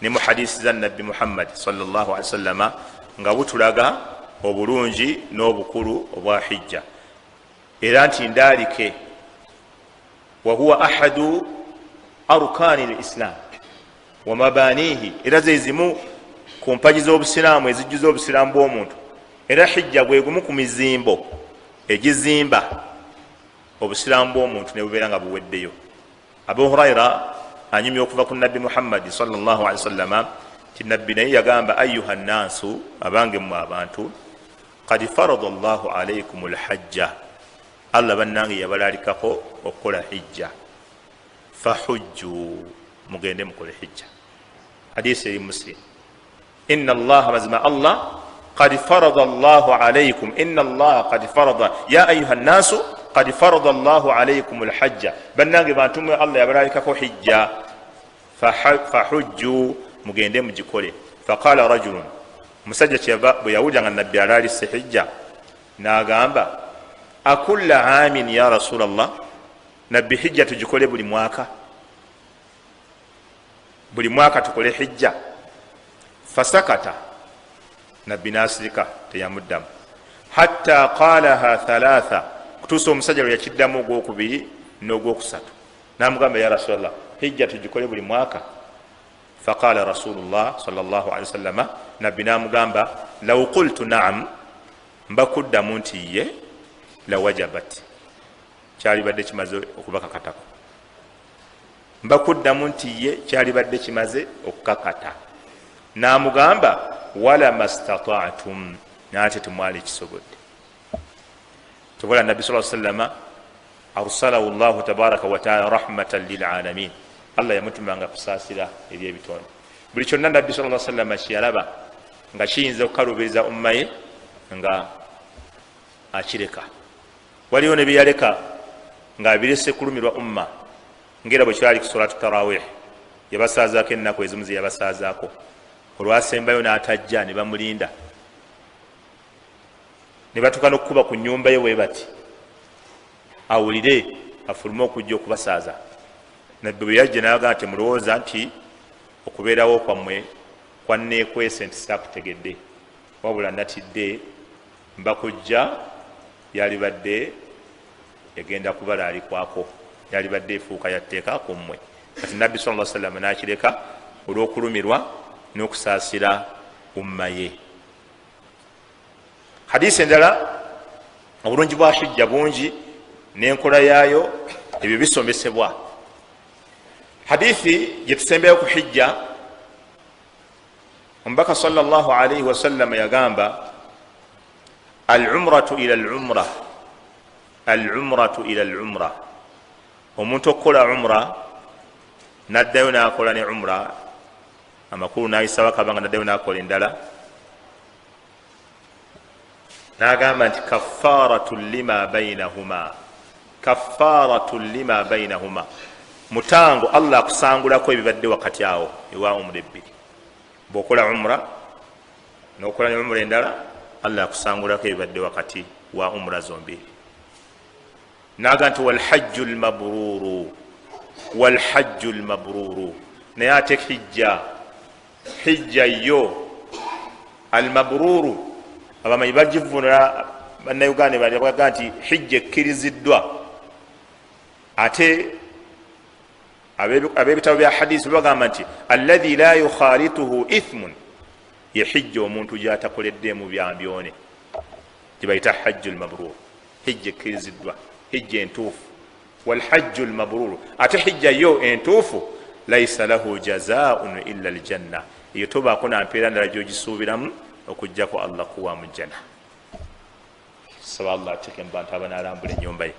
ne mu hadisi za Nabbi Muhammad sallallahu alaihi wasallam nga butulaga obulungi n'obukulu obwa hijja, era nti ndalike wa huwa ahadu arkani lislam wa mabanihi, era zezimu ku mpagi z'obusiraamu ezijjuza obusiraamu bw'omuntu, era hijja gwe gumu ku mizimbo egizimba obusiraamu bw'omuntu ne bubeera nga buweddeyo. Abu Huraira anyumya okuva ku Nabbi Muhammad sallallahu alaihi wasallam ti nabbi naye yagamba ayuha nnaasu, abange mu abantu, qad farada Allahu alaykum alhajja, Allah bannange yabalalikako okukola hijja, fahujju, mugende mukole hijja. Hadisi eri Muslim. Inna Allah mazima Allah qad farada Allahu alaykum, inna Allah qad farada ya ayuha nnaasu qad farada Allahu alaykum alhajja, bannange bantu mwe Allah yabalalikako hijja, fahujju, mugende mugikole. Faqala rajulun, musajja bwe yawulira nga nabbi alalise hijja n'agamba akulla amin ya Rasulallah, nabbi hijja tugikole buli mwaka? Buli mwaka tukole hijja? Fasakata, nabbi nasirika teyamuddamu, hatta qalaha thalatha, kutuusa omusajja lwe yakiddamu ogwokubiri n'ogwokusatu, namugamba ya Rasulallah, hijja tugikole buli mwaka? Faqala Rasulullah sallallahu alaihi wasallam, nabbi namugamba law qultu na'am, mbakuddamu nti ye, la wajabat, kyali badde kimaze okubakakatako. Mbakuddamu nti ye, kyali badde kimaze okukakata. Namugamba wala mastata'tum, nate tumwali kisobodde. Tukola nabbi sallallahu alaihi wasallam arsalahu Allah tabaraka wa ta'ala rahmatan lil alamin, Allah yamutumanga kusaasira eri ebitonde. Buli kyonna nabbi sallallahu alaihi wasallam kyalaba nga kiyinza okukalubiriza umma ye nga akireka. Waliwo ne byeyaleka nga abirese kulumirwa umma, ngera bwe kyali ku salatu tarawih, yabasaazaako ennaku ezimu ze yabasaazaako, olwasembayo n'atajja ne bamulinda, ne batuuka n'okukuba ku nnyumba ye bwe bati awulire afulume okujja okubasaaza. Nabbi bwe yajja n'agamba nti mulowooza nti okubeerawo kwammwe kwanneekwese nti saakutegedde, wabula natidde mbakujja, yalibadde egenda kubalalikwako, yalibadde efuuka yatteeka ku mmwe. Kati nabbi sallallahu alaihi wasallam n'akireka olw'okulumirwa n'okusaasira umma ye. Hadisi endala, obulungi bwa hijja bungi n'enkola yaayo, ebyo bisomesebwa. Hadithi gye tusembeyo ku hijja, omubaka sallallahu alaihi wasallam yagamba al-umratu ila al-umra, al-umratu ila al-umra, omuntu okukola umra n'addayo n'akola ne umra, amakulu n'ayisa bakabanga n'addayo n'akola endala, n'agamba nti kaffaratu lima bainahuma, kaffaratu lima bainahuma, mutango Allah akusangulako ebibadde wakati awo ewa umra ebbiri. Bw'okola umra n'okola ne umra endala, Allah akusangulako ebibadde wakati wa umra zombiri. N'agamba nti walhajju lmabruru, walhajju lmabruru, naye ate hijja, hijja yo almabruru, abamanyi bagivunula bannayuganda balaga nti hijja ekkiriziddwa. Ate ab'ebitabo bya hadisi bagamba nti alladhi la yukhalituhu ithmun, ye hijja omuntu gy'atakoleddemu byambyone, gyebayita hajju lmabrur, hijja ekkiriziddwa, hijja entuufu. Walhajju lmabruru, ate hijja yo entuufu, laisa lahu jazaa'un illa aljanna, eyo tobaako nampeera ndala gyogisuubiramu okujjako Allah kuwa mujjana. Saba Allah ateke mu bantu abanalambula ennyumba ye.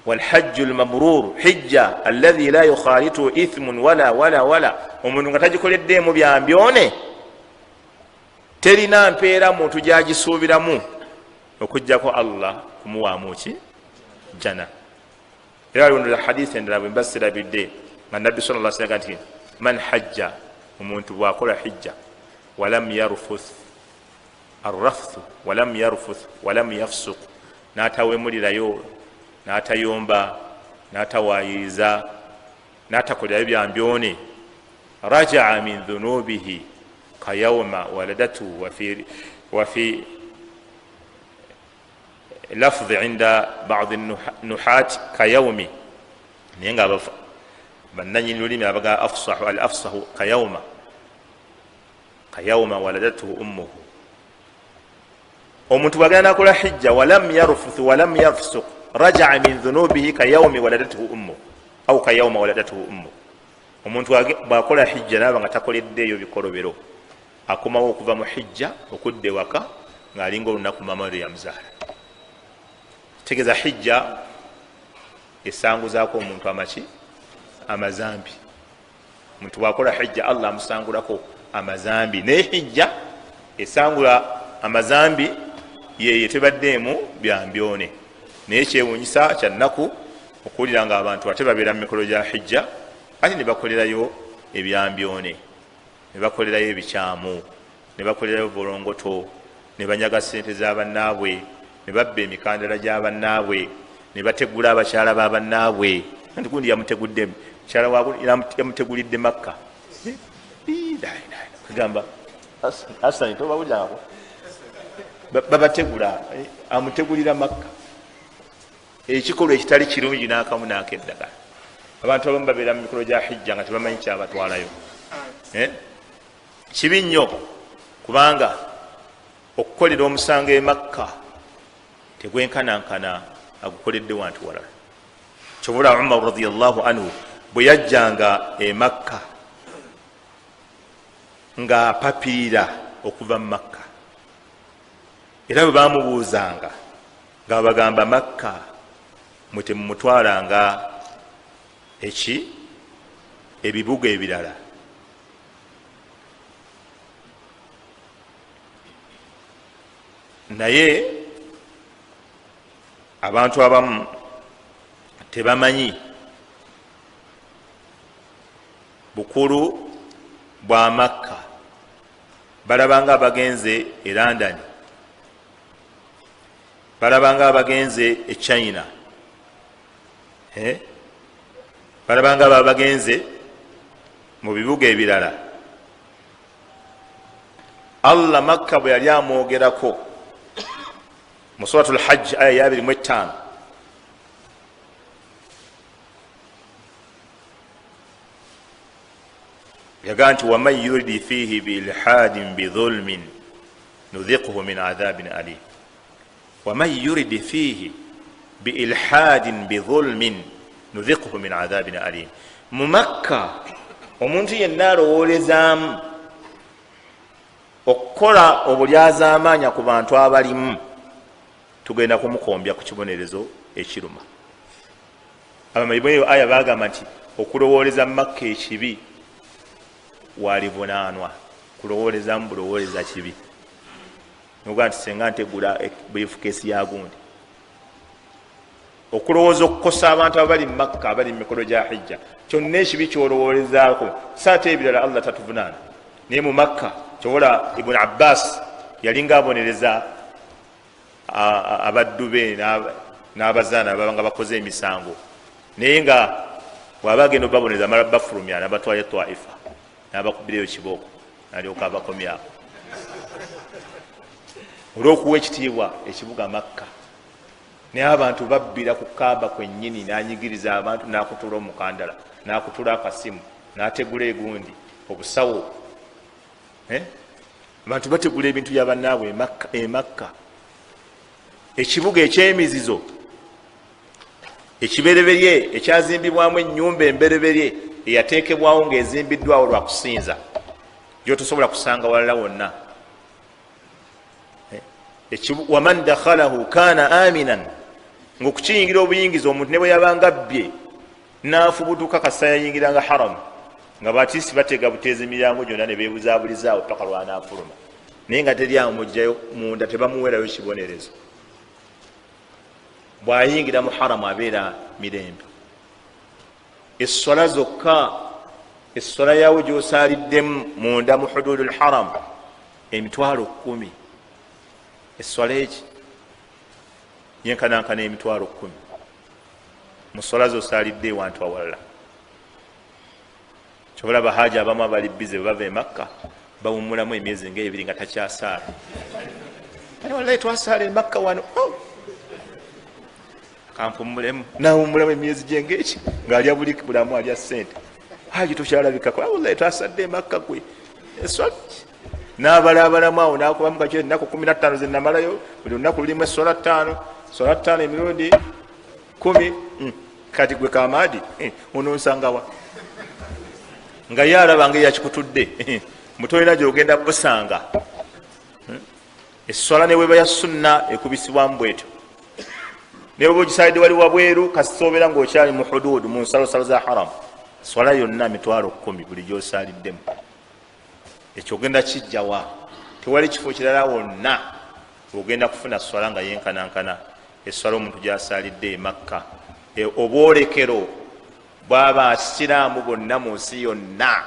والحج المبرور حجة الذي لا يخالطه إثم ولا omuntu nga tagikoleddemu byambyone terina mpeera muntu gyagisuubiramu okujjako Allah kumuwaamu ki jana. Era waliwo hadisi endala bwe mbasirabidde nga Nabbi sallallahu alaihi wasallam nti man hajja, omuntu bwakola hijja walam yarfuth arrafth walam yarfuth walam yafsuq, n'atawemulirayo n'atayomba n'atawaayiriza n'atakolerayo byambyone, rajaa min dhunubihi kayawma waladatu wa fi lafdh inda ba'd an-nuhat kayawmi, naye nga bannanyini lulimi abaga afsahu al afsahu kayawma waladatu ummuhu. Omuntu bwagenda nakola hijja walam yarfuth walam yafsuq rajaa min dhunubihi kayawmi waladatuhu ummu au kayawma waladatuhu ummu. Omuntu bwakola hijja naba nga takoleddeeyo bikolobero, akomawo okuva mu hijja okudde waka ng'alinga olunaku mama lwe yamuzaala. Tegeza hijja esanguzaako omuntu amazambi. Omuntu bwakola hijja Allah amusangulako amazambi, naye hijja esangula amazambi yeye tebaddeemu byambyone. Naye kyewuunyisa kyannaku okuwulira nga abantu ate babeera mu mikolo gya hijja ate ne bakolerayo ebyambyone, ne bakolerayo ebikyamu, ne bakolerayo bolongoto, ne banyaga ssente z'abannaabwe, ne babba emikandala gy'abannaabwe, ne bategula abakyala b'abannaabwe. Anti gundi yamutegudde mukyala waabwe yamutegulidde Makka. Kugamba Hasani tobawulirako babategula, amutegulira Makka. Ekikolwa ekitali kirungi n'akamu n'akeddagala. Abantu abamu babeera mu mikolo gya hijja nga tebamanyi kyabatwalayo. Kibi nnyo kubanga okukolera omusango e Makka tegwenkanankana agukoledde wantu walala. Kyobula Umar radiyallahu anhu bwe yajjanga e Makka nga apapirira okuva mu Makka, era bwe bamubuuzanga nga bagamba Makka mutemumutwalanga ebibuga ebirala. Naye abantu abamu tebamanyi bukulu bwa Makka. Balabanga abagenze e London, balabanga abagenze e China, balabanga abagenze mu bibuga ebirala. Allah Makka bwe yali amwogerako mu suratul Hajj aya ya 25, yagaa nti waman yuridi fihi biilhadin bidhulmin nudhiquhu min adhabin alim. Waman yuridi fihi biilhadin bidhulmin nudhiquhu min adhabin alim. Mu Makka omuntu yenna alowoolezaamu okukola obulyazaamaanya ku bantu abalimu, tugenda kumukombya ku kibonerezo ekiruma. Abamanyi aya bagamba nti okulowooleza mu Makka ekibi walivunaanwa, kulowoolezamu bulowooleza kibi. Nuga nti senga ntegula briefcase ya gundi, okulowooza okukosa abantu abali mu Makka abali mu mikolo gya hijja, kyonna ekibi kyolowoolezaako saate ebirala Allah tatuvunaana. Naye mu Makka kyobola Ibn Abbas yalinga abonereza abaddu be n'abazaana ababanga bakoze emisango, naye nga bw'aba agenda obabonereza amala bafulumya n'abatwala Twaifa n'abakubireyo kibooko n'alyoka abakomyako olw'okuwa ekitiibwa ekibuga Makka. Naye abantu babbira ku Kaaba kwennyini, n'anyigiriza abantu, n'akutula omukandala, n'akutula akasimu, n'ategula egundi obusawo. Abantu bategula ebintu bya bannaabwe e Makka, ekibuga eky'emizizo ekibereberye ekyazimbibwamu ennyumba embereberye eyateekebwawo ng'ezimbiddwawo lwa kusinza. gyotosobola kusanga walala wonna. Waman dakhalahu kana aminan, ngaokukiyingira obuyingiza omuntu ne bwe yabanga bbye nafubutuka kasa yayingiranga haramu nga batiisi batega buteezi miryango gyonna ne beebuzabulizaawo paka lwanafuluma, naye nga teri amugjayo munda, tebamuwerayo kibonerezo. bwayingira mu haramu abeera mirembe. Essola zokka, essola yawe gyosaliddemu munda mu hududul haram emitwalo 10. Essola eki yenkanankana emitwalo 10 mu ssola zosalidde ewantu awalala. Kyobola bahaji abamu abali bize bwe bava e Makka bawummulamu emyezi nga 2 nga takyasaala. Wallahi twasaala e Makka wano kampumulemu nawummulamu emyezi gyengeki ng'alya buli bulamu alya ssente. Haji tokyalabikako, wallahi twasadde e Makka gwe essola n'abalaabalamu awo nakubamu kakyo ennaku 15 zenamalayo, buli lunaku lulimu essola 5, essola 5 emirundi 10. Kati gwe Kamadi ononsangawa nga ye alaba nga yakikutudde mutolina gyogenda busanga. Essola ne weba ya sunna ekubisibwamu bwetyo, ne bwe ogisalidde wali wabweru kasisoobera ng'okyali mu hududu mu nsalosalo za haramu, essola yonna mitwalo 10 buli gyosaliddemu. Ekyo ogenda kijjawa, tewali kifo kirala wonna ogenda kufuna essola nga yenkanankana essola omuntu gyasalidde e Makka. Obwolekero bwaba asiraamu bonna mu nsi yonna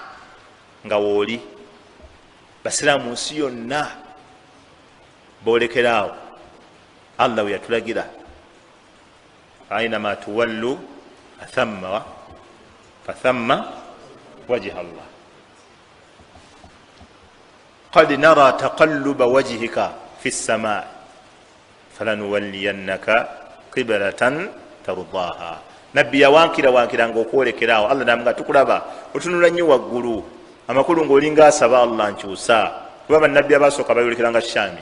nga wooli, basiraamu mu nsi yonna boolekerawo. Allah we yatulagira ainama tuwallu fathamma wajha Allah. Qad nara taqalluba wajhika fi ssamaa falanuwalliyannaka qiblatan tardaha. Nabbi yawankiranga okwolekerawo. Allah namuga tukulaba otunula nnyo waggulu, amakulu ng'olinga asaba Allah nkyusa, kuba bannabbi abasooka bayolekeranga Shaami,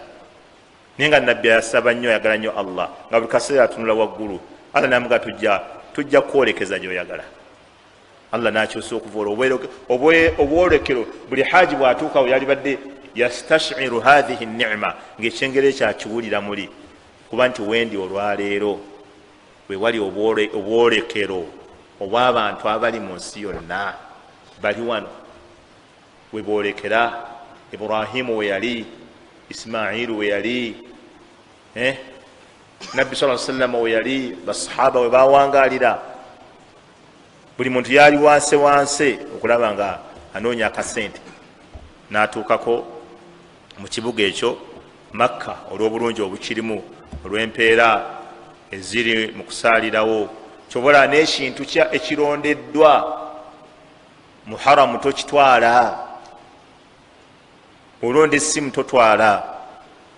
naye nga nabbi yasaba nnyo, ayagala nnyo Allah, nga buli kaseera atunula waggulu. Allah namuga tujja kwolekeza gy'oyagala. Allah nakyusa okuvola obwolekero. Buli haji bwatuukawo yalibadde yastashiru hadhihi ni'ma, ng'ekyengero ekyakiwulira muli, kuba nti wendi olwaleero we wali obwolekero obw'abantu abali mu nsi yonna bali wano we boolekera. Ibrahimu we yali, Ismailu we yali, Nabbi sallallahu alaihi wasallam we yali, basahaba we bawangalira. Buli muntu yali wanse okulaba nga anoonya akasente, n'atuukako mu kibuga ekyo Makka olw'obulungi obukirimu, olw'empeera eziri mu kusaalirawo. Kyobola n'ekintu ekirondeddwa mu haramu tokitwala. Olonda essimu totwala,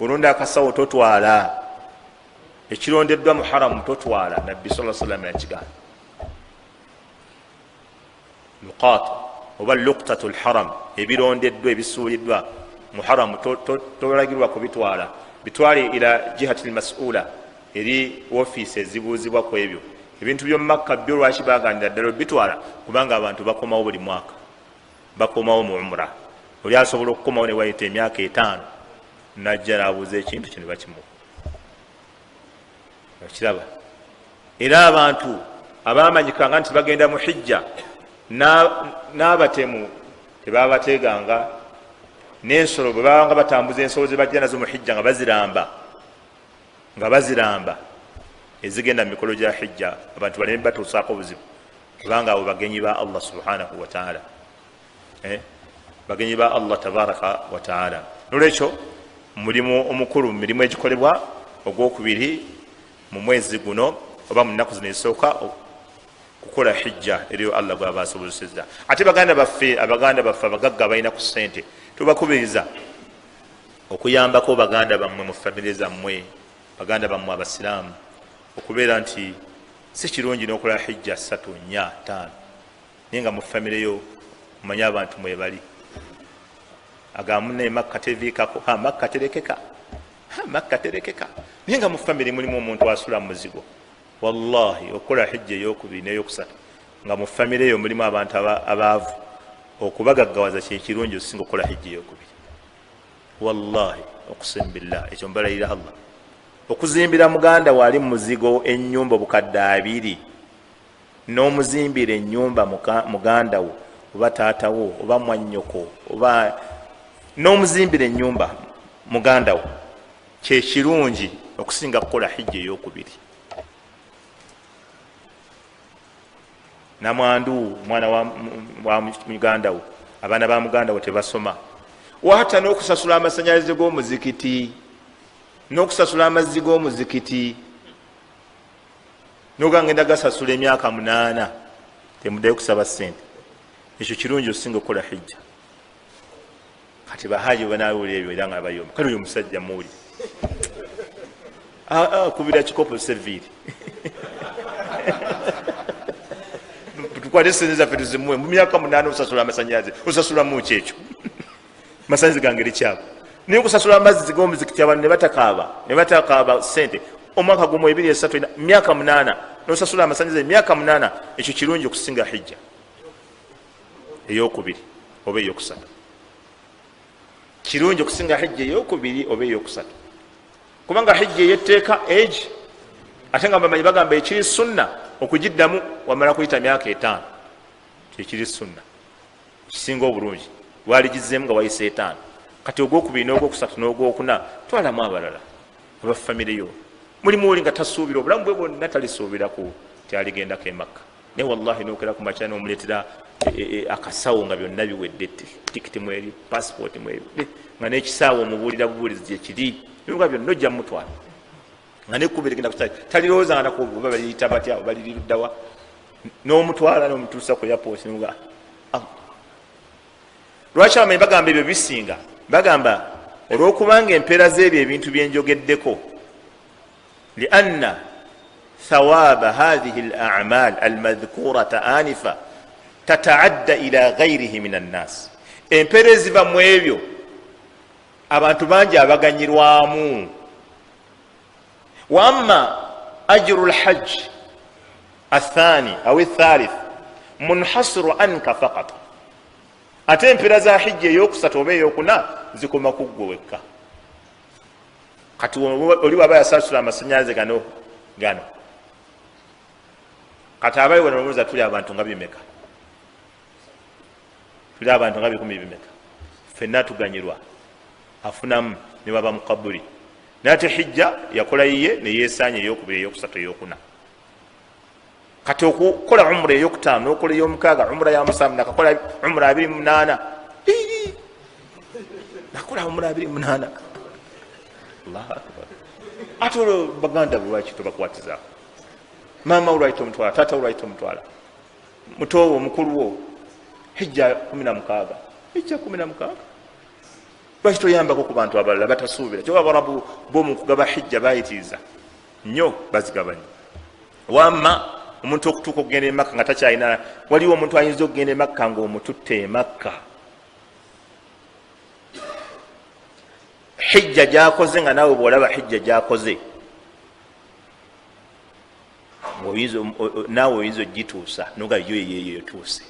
olonda akasawo totwala, ekirondeddwa mu haramu totwala. Nabbi sallallahu alaihi wasallam yakigamba. Luqat oba luqtatul haram, ebirondeddwa ebisuuliddwa mu haramu tolagirwa kubitwala. Bitwale ila jihati almas'ula, eri ofiisi ezibuuzibwa ku ebyo ebintu by'omu Makka byo. Lwaki baganira ddala bitwala? Kubanga abantu bakomawo buli mwaka, bakomawo mu umra. Oli asobola okukomawo ne wayita emyaka 5 najja n'abuuza ekintu kino bakimuwa. Okiraba. Era abantu abamanyikanga nti bagenda mu hijja n'abatemu tebabateeganga, n'ensolo bwe babanga batambuza ensolo ze bajja nazo mu hijja nga baziramba ezigenda mu mikolo gya hijja, abantu baleme batuusaako buzibu, kubanga abo bagenyi ba Allah subhanahu wa ta'ala, bagenyi ba Allah tabaraka wa ta'ala. Nolwekyo mulimu omukulu mu mirimu egikolebwa ogwokubiri mu mwezi guno oba mu nnaku zino ezisooka kukola hijja eriyo Allah gwaba asobozesezza. Ate abaganda baffe abagagga balina ku ssente, tubakubiriza okuyambako baganda bammwe mu famire zammwe, baganda bammwe abasiraamu, okubeera nti si kirungi n'okola hijja 3, 4, 5 naye nga mu famire yo mumanye abantu mwe bali. Agamunne Makka teviikako, Makka terekeka, Makka terekeka, naye nga mu famire mulimu omuntu asula mu muzigo. Wallahi okola hijja ey'okubiri n'eyokusatu nga mu famire eyo mulimu abantu abaavu, okubagaggawaza kyekirungi osinga okukola hijja eyokubiri. Wallahi okusimu billah, ekyo mbalayira Allah. Okuzimbira muganda waali muzigo ennyumba obukadde 2 n'omuzimbira ennyumba muganda wo oba taata wo oba mwannyoko oba n'omuzimbira ennyumba muganda wo kyekirungi okusinga kukola hijja eyokubiri. Namwandu mwana wa muganda wo, abaana ba muganda wo tebasoma, wata n'okusasula amasanyalaze g'omuzikiti, n'okusasula amazzi g'omuzikiti, n'ogangenda gasasula emyaka 8 temuddayo kusaba ssente. Ekyo kirungi osinga okukola hijja. Kati bahaji banawulira ebyo era nga bayomba, kale oyo musajja muwuli kubira kikopo seviri tukwate sente zaffe tuzimuwe. Mu myaka 8 osasula amasanyalaze, osasula muki ekyo? Masanyalaze gangeri kyako. Naye okusasula amazzi g'omuzikiti abantu ne batakaaba ssente omwaka gumu 2 3 myaka 8 n'osasula amasanyalaze myaka 8, ekyo kirungi okusinga hijja eyokubiri oba eyokusatu. Kirungi okusinga hijja eyokubiri oba eyokusatu, kubanga hijja eyetteeka age, ate nga bamanyi bagamba ekiri sunna okugiddamu wamala kuyita myaka 5, kyekiri sunna kisinga obulungi. Waligizzeemu nga wayise 5, kati ogwokubiri n'ogwokusatu n'ogwokuna twalamu abalala abafamire yo. Mulimu oli nga tasuubira obulamu bwe bwonna talisuubiraku tyaligendako e Makka, naye wallahi n'okera ku makya n'omuleetera akasawo nga byonna biwedde, tikiti mweri, passport mweri, nga n'ekisaawo omubuulira bubuulizi gyekiri, bibuga byonna ojja mutwala nga nekkuba erigenda kutali talirowooza nga oba baliyita batya oba liririddawa, n'omutwala n'omutuusa ku airport nga lwaki abamanyi bagamba ebyo bisinga? Bagamba olw'okubanga empeera z'ebyo ebintu byenjogeddeko, lianna thawaba hadhihi al-a'mal al-madhkurata anifa tataadda ila ghayrihi min an-nas. Empeera eziva mu ebyo abantu bangi abaganyirwamu. Wa amma ajru al-hajj athani aw athalith munhasiru anka faqat. Ate empeera za hijja eyokusatu oba eyokuna zikoma ku ggwe wekka. Kati oli waba yasasula amasanyalaze gano kati abayi wano olowooza tuli abantu nga bimeka? Tuli abantu nga 10 bimeka? Ffenna tuganyirwa, afunamu ne baba mu kabuli. Naye ate hijja yakola yiye ne yeesaanya eyokubiri eyokusatu eyokuna. Kati okukola umra eyokutaano n'okola ey'omukaaga, umra ya musanvu nakakola umra 28, nakola umra 28. Allahu akbar. Ate olwo baganda lwaki tobakwatizaako? Maama olwaki tomutwala? Taata olwaki tomutwala? Mutowo omukulu wo hijja 16, hijja 16. Lwaki toyambako ku bantu abalala batasuubira? Kyoba Abarabu bomu kugaba hijja bayitiriza nnyo bazigabanya. Wamma omuntu okutuuka okugenda e Makka nga takyalina, waliwo omuntu ayinza okugenda e Makka ng'omututte e Makka, hijja gyakoze nga naawe bw'olaba hijja gyakoze naawe oyinza ogituusa noga yo yeyo yotuuse,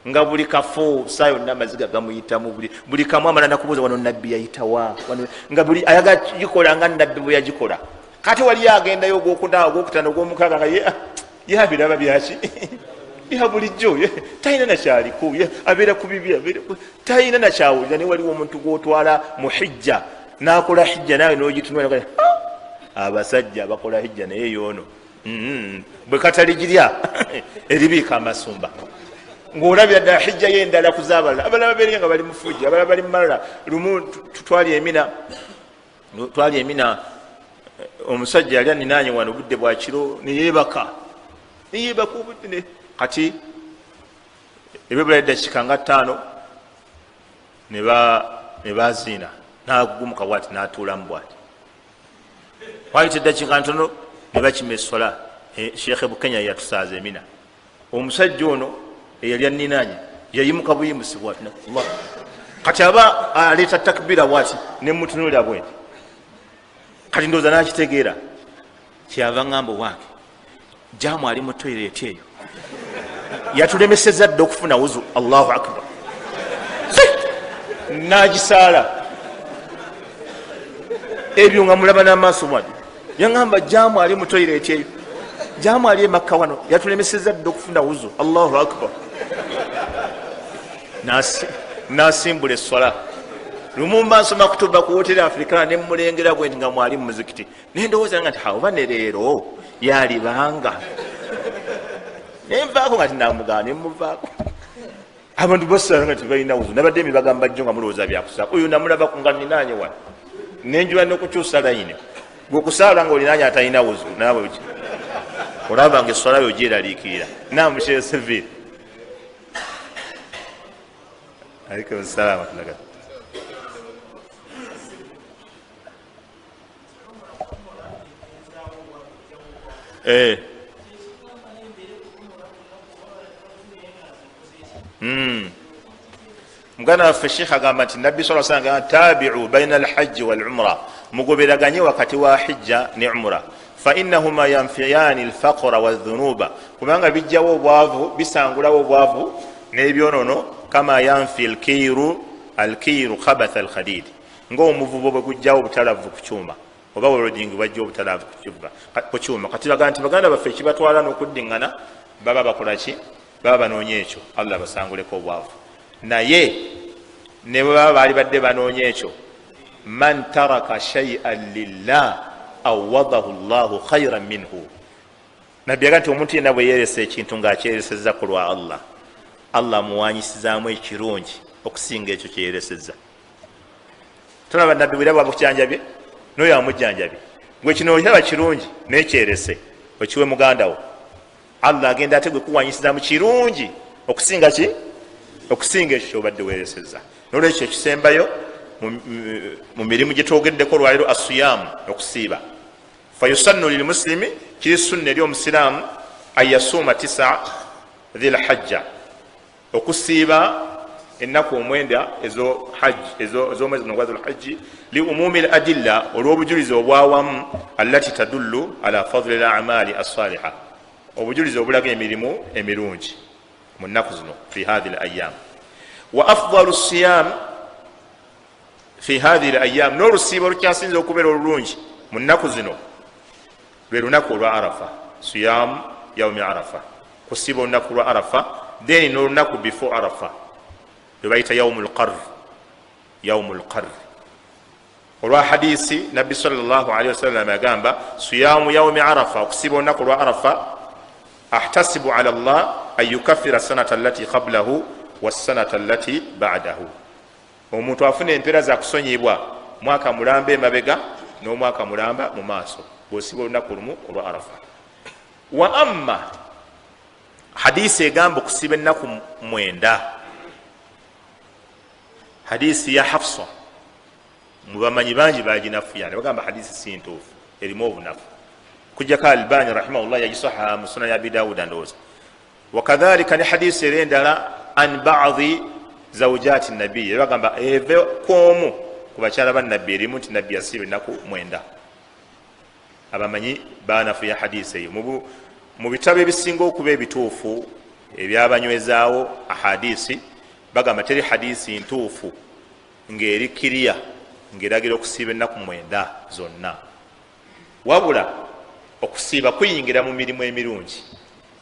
nga buli kafo saa yonna amaziga gamuyitamu, buli kamu amala nakubuuza wano nabbi yayitawa, nga buli ayaga gikola nga nabbi bwe yagikola. Kati wali agendayo ogwokutaano ogw'omukaaga nga yabiraba byaki ya bulijjo talina nakyaliko, abeera ku bibi, talina nakyawulira. Naye waliwo omuntu gw'otwala mu hijja n'akola hijja naawe n'ogitunula abasajja abakola hijja naye yoono bwe kataligirya eribiika amasumba, ng'olabira ddala hijja ye endala kuzaabalala. Abalala babeerenge nga bali mu Fuji, abalala bali mu Marala. Lumu twali Emina, omusajja yali aninaanye wano obudde bwa kiro neyeebaka obudde kati ebibula eddakiika nga 5 ne baziina n'agumuka bwati n'atuulamu bwati. Wayita eddakiika ntono ne bakima essola. Sheekh Bukenya yatusaaza Emina. Omusajja ono eyali aninaanye yayimuka buyimusi bwati, kati aba aleeta takbira bwati nemutunulira bweti. Kati ndowooza n'akitegeera, kyava ngamba wange jamu ali mu toilet eyo yatulemeseza dde okufuna wuzu. Allahu akbar. Nagisaala ebyo nga mulaba n'amaaso mwange. Yaŋŋamba jaamu ali mu toilet eyo, jaamu ali emakka wano, yatulemeseza dde okufuna wuzu. Allahu akbar. Nasimbula essola. Lumumba nsoma kutuba ku woteri Afrikana ne mulengera bwe nga mwali mu muzikiti. Ne ndowooza nga nti oba ne leero yalibanga. Ne nvaako nga tinamugana ne muvaako. Abantu bosala nga tebalina wuzu. Nabadde emibagamba jjo nga mulowooza byakusaako. Oyo namulaba ku nga ninaanye wano. Nenjula n'okukyusa layini. Gwe okusaala nga olinaanye atalina wuzu. Naawe olaba nga essola yo gyeraliikirira. Namushehe Seville. Alaykum salaam wa rahmatullah. Muganda waffe Sheikh agamba nti Nabbi sallallahu alayhi wa sallam tabi'u baina al-hajj wal-umra, mugoberaganye wakati wa hijja ne umra, fa innahuma yanfiyani al-faqra wadh-dhunuba, kubanga bijjawo obwavu, bisangulawo obwavu n'ebyonono, kama yanfi al-kiru khabath al-khadid, ng'omuvubo bwe gujjawo obutalavu ku kyuma oba olodingi bajja obutalavu ku kyuma. Kati baga nti baganda baffe ekibatwala n'okuddingana baba bakola ki? Baba banoonya ekyo Allah basanguleko obwavu. Naye ne bwe baba baali badde banoonya ekyo, man taraka shay'an lillah awadahu Allahu khayran minhu. Nabbi yaga nti omuntu yenna bwe yeeresa ekintu ng'akyeresezza ku lwa Allah, Allah muwanyisizaamu ekirungi okusinga ekyo kyeyeresezza. Tulaba Nabbi bw'era bwabukyanjabye n'oyo amujjanjabye, gwe kino olaba kirungi n'ekyerese okiwe muganda wo, Allah agenda ate gwe kuwanyisizaamu kirungi okusinga ki? Okusinga ekyo kyobadde weeresezza. N'olwekyo ekisembayo mu mirimu gye twogeddeko olwaliro asiyaamu, okusiiba. Fayusannu lilmuslimi, kiri sunna eri omusiraamu ayasuuma 9 dhil hajja, okusiiba ennaku omwenda ez'omwezi guno gwa dhul hajji, li umumi al adilla, olw'obujulizi obwawamu, allati tadullu ala fadli al a'mali as-saliha, obujulizi obulaga emirimu emirungi mu nnaku zino fi hadhihi al ayyam. Wa afdalu siyam fi hadhihi al ayyam, n'olusiiba olukyasinza okubeera olulungi mu nnaku zino lwe lunaku olwa Arafa, siyam yaumi Arafa, kusiiba olunaku lwa Arafa, then n'olunaku before Arafa lwe bayita yaumul qarr. Olwa hadisi Nabbi sallallahu alayhi wasallam yagamba siyamu yaumi Arafa, okusiiba olunaku lwa Arafa, ahtasibu ala Allah an yukaffira sanata allati qablahu wassanata allati ba'dahu, omuntu afuna empeera za kusonyibwa mwaka mulamba emabega n'omwaka mulamba mu maaso bw'osiiba olunaku lumu olwa Arafa. Wa amma hadisi egamba okusiiba ennaku 9, hadisi ya Hafsa, mubamanyi bangi baginafuya ne bagamba hadisi si ntuufu, erimu obunafu. Kujjako Albani rahimahullah yagisaha mu Sunan Abi Dawud ndowooza. Wakadhalika ne hadisi erendala an ba'dhi zawjati nabbi, bagamba eve kwomu ku bakyala ba Nabbi erimu nti Nabbi yasiiba ennaku 9. Abamanyi banafuya hadisi eyo mu bitabo ebisinga okuba ebituufu ebyabanywezaawo ahadisi, bagamba teri hadisi ntuufu ng'eri kiriya ng'eragira okusiiba ennaku 9 zonna, wabula okusiiba kuyingira mu mirimu emirungi.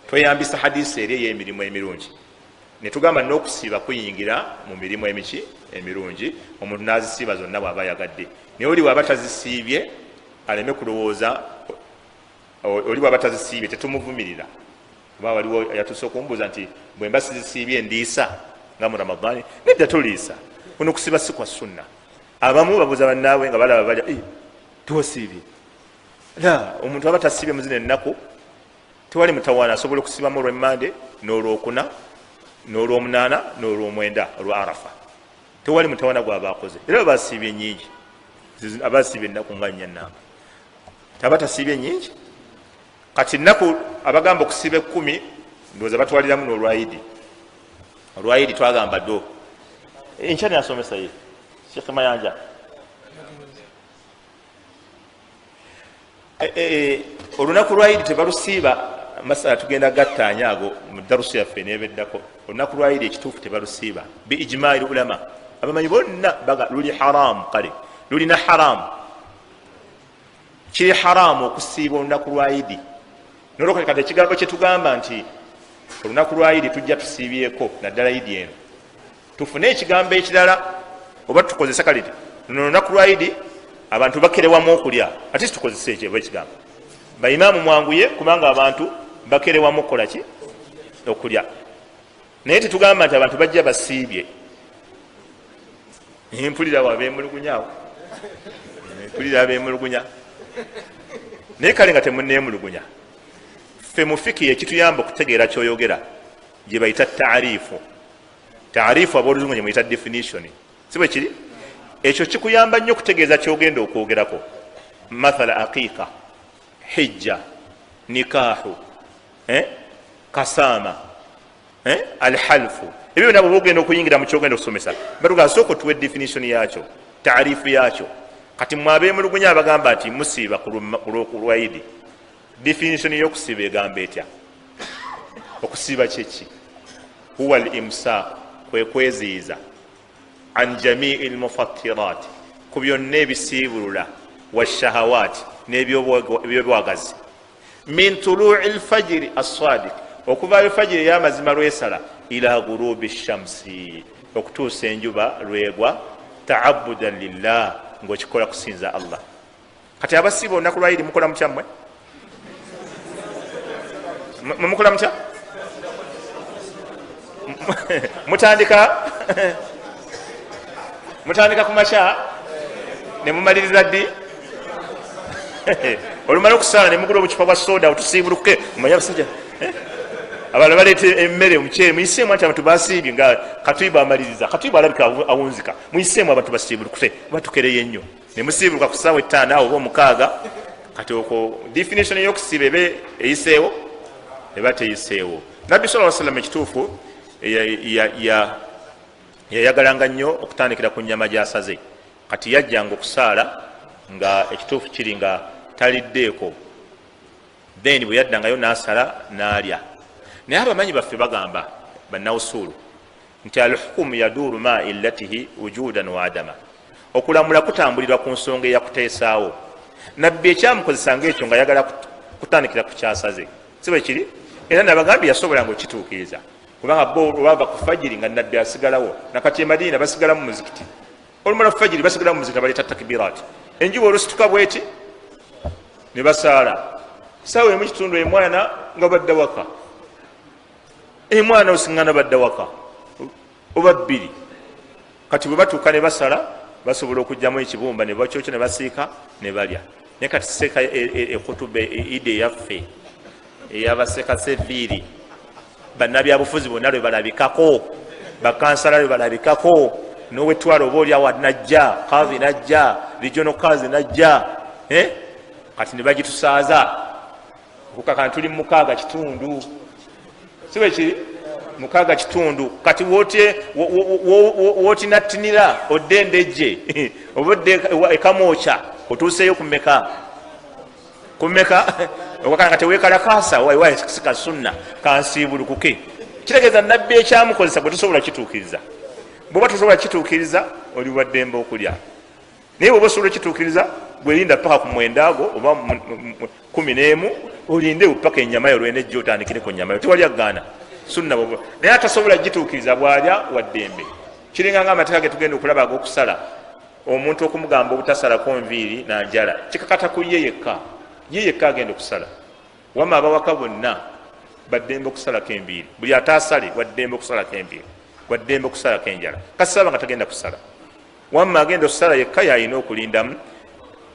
Tweyambisa hadisi eri ey'emirimu emirungi ne tugamba n'okusiiba kuyingira mu mirimu emirungi, omuntu n'azisiiba zonna bw'aba yagadde. Naye oli bw'aba tazisiibye aleme kulowooza, oli bw'aba tazisiibye tetumuvumirira. Kuba waliwo yatuuse okumbuuza nti bwe mba sizisiibye ndiisa nga mu Ramadani, nedda toliisa, kuno okusiiba si kwa sunna. Abamu babuuza bannaabwe nga balaba balya tuwasiibye. La, omuntu aba tasiibye mu zino ennaku tewali mutawaana asobola okusiibamu olw'Emmande n'olwokuna n'olwomunaana n'olwomwenda olwa Arafa. Tewali mutawaana gwaba akoze. Era basiibye nnyingi, abasiibye ennaku nga 4 nnamba, taba tasiibye nnyingi. Kati ennaku abagamba okusiiba 10 ndowooza batwaliramu n'olwayidi. Olwayidi twagamba ddo enkyani asomesa ye Sheikh Mayanja olunaku lwayidi tebalusiiba masala tugenda gattaanya ago mu darusu yaffe nebeddako olunaku lwayiri ekituufu tebalusiiba biijmail ulama abamanyi bonna baga luli haramu kale lulina haramu kiri haramu okusiiba olunaku lwayidi nolokola kati ekigambo kyetugamba nti olunaku lwayidi tujja tusiibyeko naddala yidi eno tufune ekigambo ekirala oba tukozesa kaliti olunaku lwayidi abantu bakerewamu okulya ate situkozesa ekyo ekigambo baimaamu mwanguye kubanga abantu bakerewamu okukola ki okulya naye tetugamba nti abantu bajja basiibye mpulira wabemulugunyawo mpulira abemulugunya naye kale nga temunemulugunya ffe mu fiki ekituyamba okutegeera kyoyogera gye bayita taarifu abooluzungu gyemuyita definition si bwe kiri ekyo kikuyamba nnyo okutegeeza kyogenda okwogerako mathala aqiqa hijja nikahu kasama alhalfu ebyo byonna bwe ogenda okuyingira mu kyogenda okusomesa batuga sooka otuwa definition yakyo taarifu yakyo kati mwabemulugunya abagamba nti musiiba ku lwayidi definition y'okusiiba egamba etya okusiiba kyeki huwa al imsak kwe kweziiza an jamii lmufattirat ku byonna ebisiibulula washahawat n'ebyobwagazi min tului lfajiri assadiq okuva alfajiri ey'amazima lwesala ila gurubi shamsi okutuusa enjuba lwegwa taabudan lillah ng'okikola kusinza allah kati abasiiba olunaku lwayiri mukola mukyammwe mukola mutya mutandika kumakya nemumaliriza ddi olumala okusala nemugula obucupa bwa soda otusiibuluke mumanya abasajja abalala baleeta emmere omuceere muyiseemu anti abantu basiibye nga katwiba amaliriza katwiba alabika awunzika muyiseemu abantu basiibulukute batukereyo ennyo nemusiibuluka ku ssaawa 5 oba 6 kati okwo definition y'okusiiba ebe eyiseewo eba teyiseewo nabbi sallallahu alaihi wasallam ekituufu yayagalanga nnyo okutandikira ku nnyama gy'asaze kati yajjanga okusaala nga ekituufu kiri nga taliddeeko then bwe yaddangayo n'asala n'alya naye abamanyi baffe bagamba bannawusuulu nti alhukumu yaduuru ma illatihi wujudan wa adama okulamula kutambulirwa ku nsonga eyakuteesaawo nabbi ekyamukozesanga ekyo nga yagala kutandikira ku kyasaze si bwe kiri era nabagambye yasobolanga okituukiriza kubanga bo olwava ku fajiri nga nabbi asigalawo nakati e Madiina basigala mu muzikiti olumala ku fajiri basigala mu muzikiti baleeta takbiraati enjuba olusituka bweti ne basaala saawa emu kitundu emwana nga badda waka emwana osiŋŋana badda waka oba bbiri kati bwe batuuka ne basala basobola okugjamu ekibumba ne bakyokyo ne basiika ne balya naye kati seeka ekutuba ide eyaffe eyabaseka seviiri bannabyabufuzi bonna lwe balabikako bakansala lwe balabikako nowetwala oba olyawo najja kavi najja regional kazi najja kati ne bagitusaaza okukakana tuli mu 6 kitundu si bwe kiri mu 6 kitundu kati wootinattinira odde endejje obadde ekamwokya otuuseeyo kumeka okakana nga teweekalakaasa waiwayi sika sunna kansiibulukuke kitegeeza nabbi ekyamukozesa bwe tusobola kituukiriza bwoba tosobola kituukiriza oli waddembe okulya naye bwoba osobola kituukiriza gwerinda paka ku 9 ago oba 11 olinde paka ennyama yo lwenejja otandikire ku nnyama yo tewali agaana sunna bwoba naye atasobola gituukiriza bwalya waddembe kiringa nga amateeka ge tugenda okulaba ag'okusala omuntu okumugamba obutasalako nviiri nanjala kikakata ku ye yekka agenda okusala wama abawaka bonna baddembe okusalako enviiri buli ataasale waddembe okusalako enviiri waddembe okusalako enjala kasaba nga tagenda kusala wamma agenda okusala yekka yalina okulindamu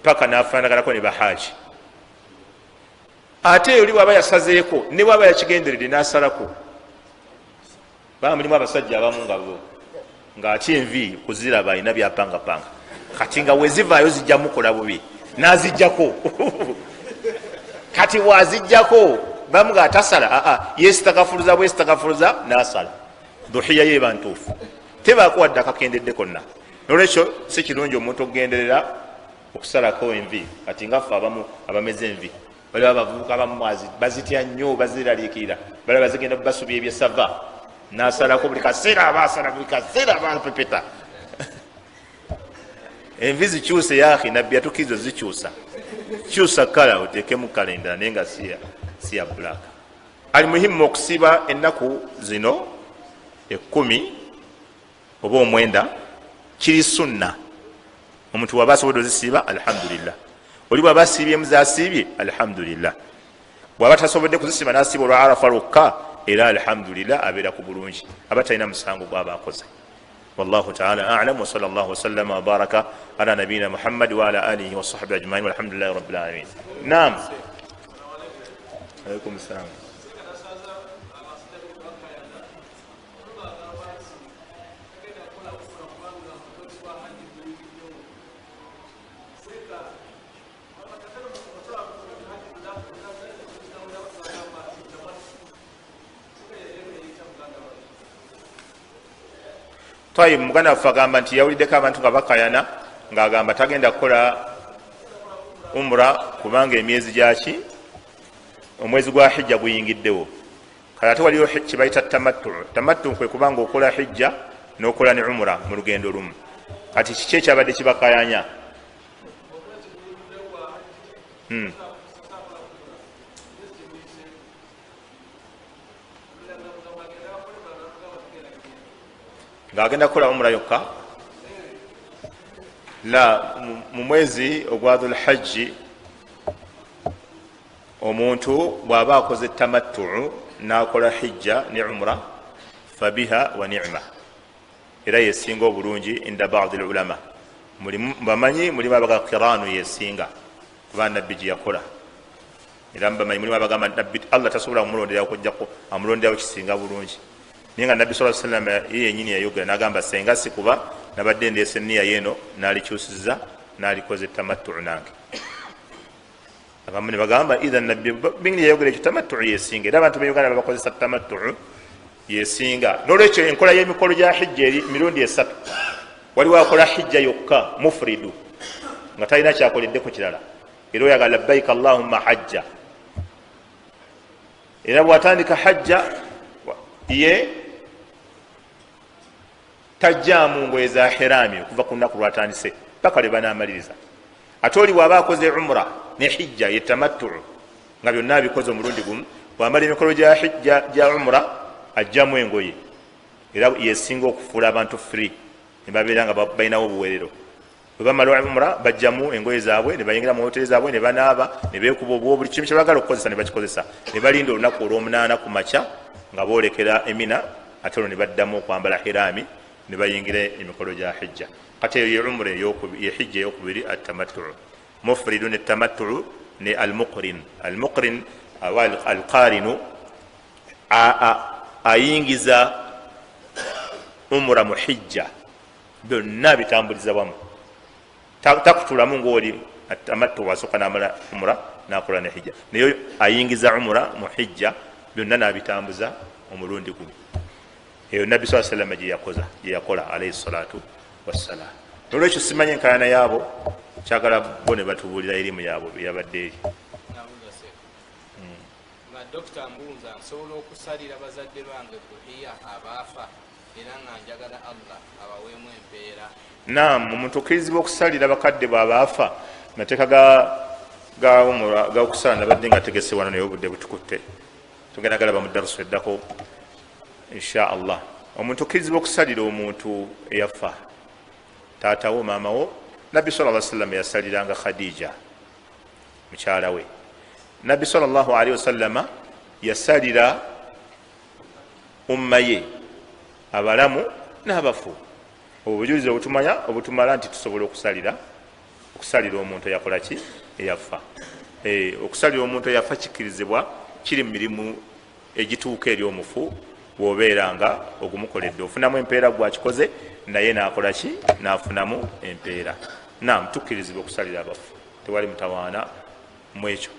paka nafaanaganako ne bahaaji ate oli bwaba yasazeeko ne bwaba yakigenderedde n'asalako bamulimu abasajja abamu nga ati enviiri kuziraba alina byapangapanga kati nga wezivaayo zijja mukola bubi n'azijjako kati bwazijjako bamu nga atasala yesitakafuruza bwesitakafuruza n'asala dhuhiya yeba ntuufu tebaako wadde akakendedde konna nolwekyo si kirungi omuntu okugenderera okusalako envi kati ngaffe abamu abameze envi waliwo abavubuka abamu bazitya nnyo baziraliikirira bala bazigenda basubya ebyesava nasalako buli kaseera abasala buli kaseera abapepeta envi zikyuse yaahi nabbi yatukiriza zikyusa kyusa kala otekemu kala endala naye nga siya black. Ali muhimu okusiba ennaku zino 10 oba 9 kiri sunna. Omuntu waba asobodde ozisiiba alhamdulillah, oli bwaba asiibyemu zasiibye alhamdulillah, bwaba tasobodde kuzisiba nasiiba olwa arafa lwokka era alhamdulillah abeera ku bulungi, aba talina musango gwaba akoze. والله تعالى أعلم وصلى الله وسلم وبارك على نبينا محمد وعلى آله وصحبه أجمعين والحمد لله رب العالمين. نعم. عليكم السلام. Twayi muganda waffe agamba nti yawuliddeko abantu nga bakayana ng'agamba tagenda kukola umra kubanga emyezi gyaki omwezi gwa hijja guyingiddewo. Kale ate waliwo kibayita tamattu. Tamattu kwe kubanga okola hijja n'okola ne umra mu lugendo lumu. Kati kiki ekyabadde kibakayanya? Ng'agenda kukola umra yokka la mu mwezi ogwa dhul hajji omuntu bw'aba akoze tamattu n'akola hijja ne umra fabiha wa ni'ma, era yesinga obulungi inda ba'd al ulama. Bamanyi mulimu abaga qiranu yesinga kuba nabbi gye yakola, era bamanyi mulimu abagamba nabbi Allah tasobola kumulondera okujjako amulonderawo kisinga bulungi. Naye nga nabbi sallallahu alaihi wasallam ye yennyini yayogera n'agamba senga si kuba nabadde ndeese nniya yeeno n'alikyusizza n'alikoze tamattu nange. Abamu ne bagamba idha nabbi bingi yayogera ekyo tamattu yesinga, era abantu b'Uganda babakozesa tamattu yesinga. N'olwekyo enkola y'emikolo gya hijja eri mirundi 3. Waliwo akola hijja yokka mufridu nga talina kyakoleddeko kirala, era oyaga labbaika allahumma hajja, era bw'atandika hajja ye tajjaamu ngoye za hirami okuva ku lunaku lwatandise paka lwe banaamaliriza. Ate oli bw'aba akoze umra ne hijja ye tamattu nga byonna abikoze omulundi gumu, bw'amala emikolo gya umra ajjamu engoye, era yesinga okufuula abantu free ne babeera nga balinawo obuweerero. Bwe bamala umra bajjamu engoye zaabwe ne bayingira mu hoteri zaabwe ne banaaba ne beekuba obwo buli kimu kye baagala okukozesa ne bakikozesa, ne balinda olunaku olw'omunaana ku makya nga boolekera Emina, ate olwo ne baddamu okwambala hirami ne bayingira emikolo gya hijja. Kati eyo ye umra ye hijja eyokubiri atamattu. Mufridun atamattu ne almuqrin. Almuqrin awa alqarinu ayingiza umra mu hijja byonna bitambuliza wamu, takutulamu ng'oli atamattu wasooka n'amala umra n'akola ne hijja, naye ayingiza umra mu hijja byonna n'abitambuza omulundi gumu. Eyo nabbi sallallahu alaihi wasallam gye yakola alayhi salatu wassalam. Nolwekyo simanye enkaayana yaabo, kyagala bo ne batubuulira erimu yaabo yabadde eri. Dr. Mbunza, nsobola okusalira bazadde bange kuhiya abaafa era nga njagala Allah abaweemu empeera. Naam, omuntu okkirizibwa okusalira bakadde bw'abaafa. Amateeka g'okusala nabadde nga tegese wano naye obudde butukutte, tugenda galaba mu darusu eddako insha Allah. Omuntu okkirizibwa okusalira omuntu eyafa, taatawo maamawo. Nabbi sallallahu alaihi wasallam yasaliranga Khadija mukyala we. Nabbi sallallahu alaihi wasallam yasalira umma ye abalamu n'abafu. Obujulizi obutumanya obutumala nti tusobola okusalira omuntu eyakola ki eyafa. Okusalira omuntu eyafa kikkirizibwa, kiri mu mirimu egituuka eri omufu bw'obeera nga ogumukoledde, ofunamu empeera gwakikoze naye n'akola ki n'afunamu empeera. Naam, tukkirizibwa okusalira abafu, tewali mutawaana mu ekyo.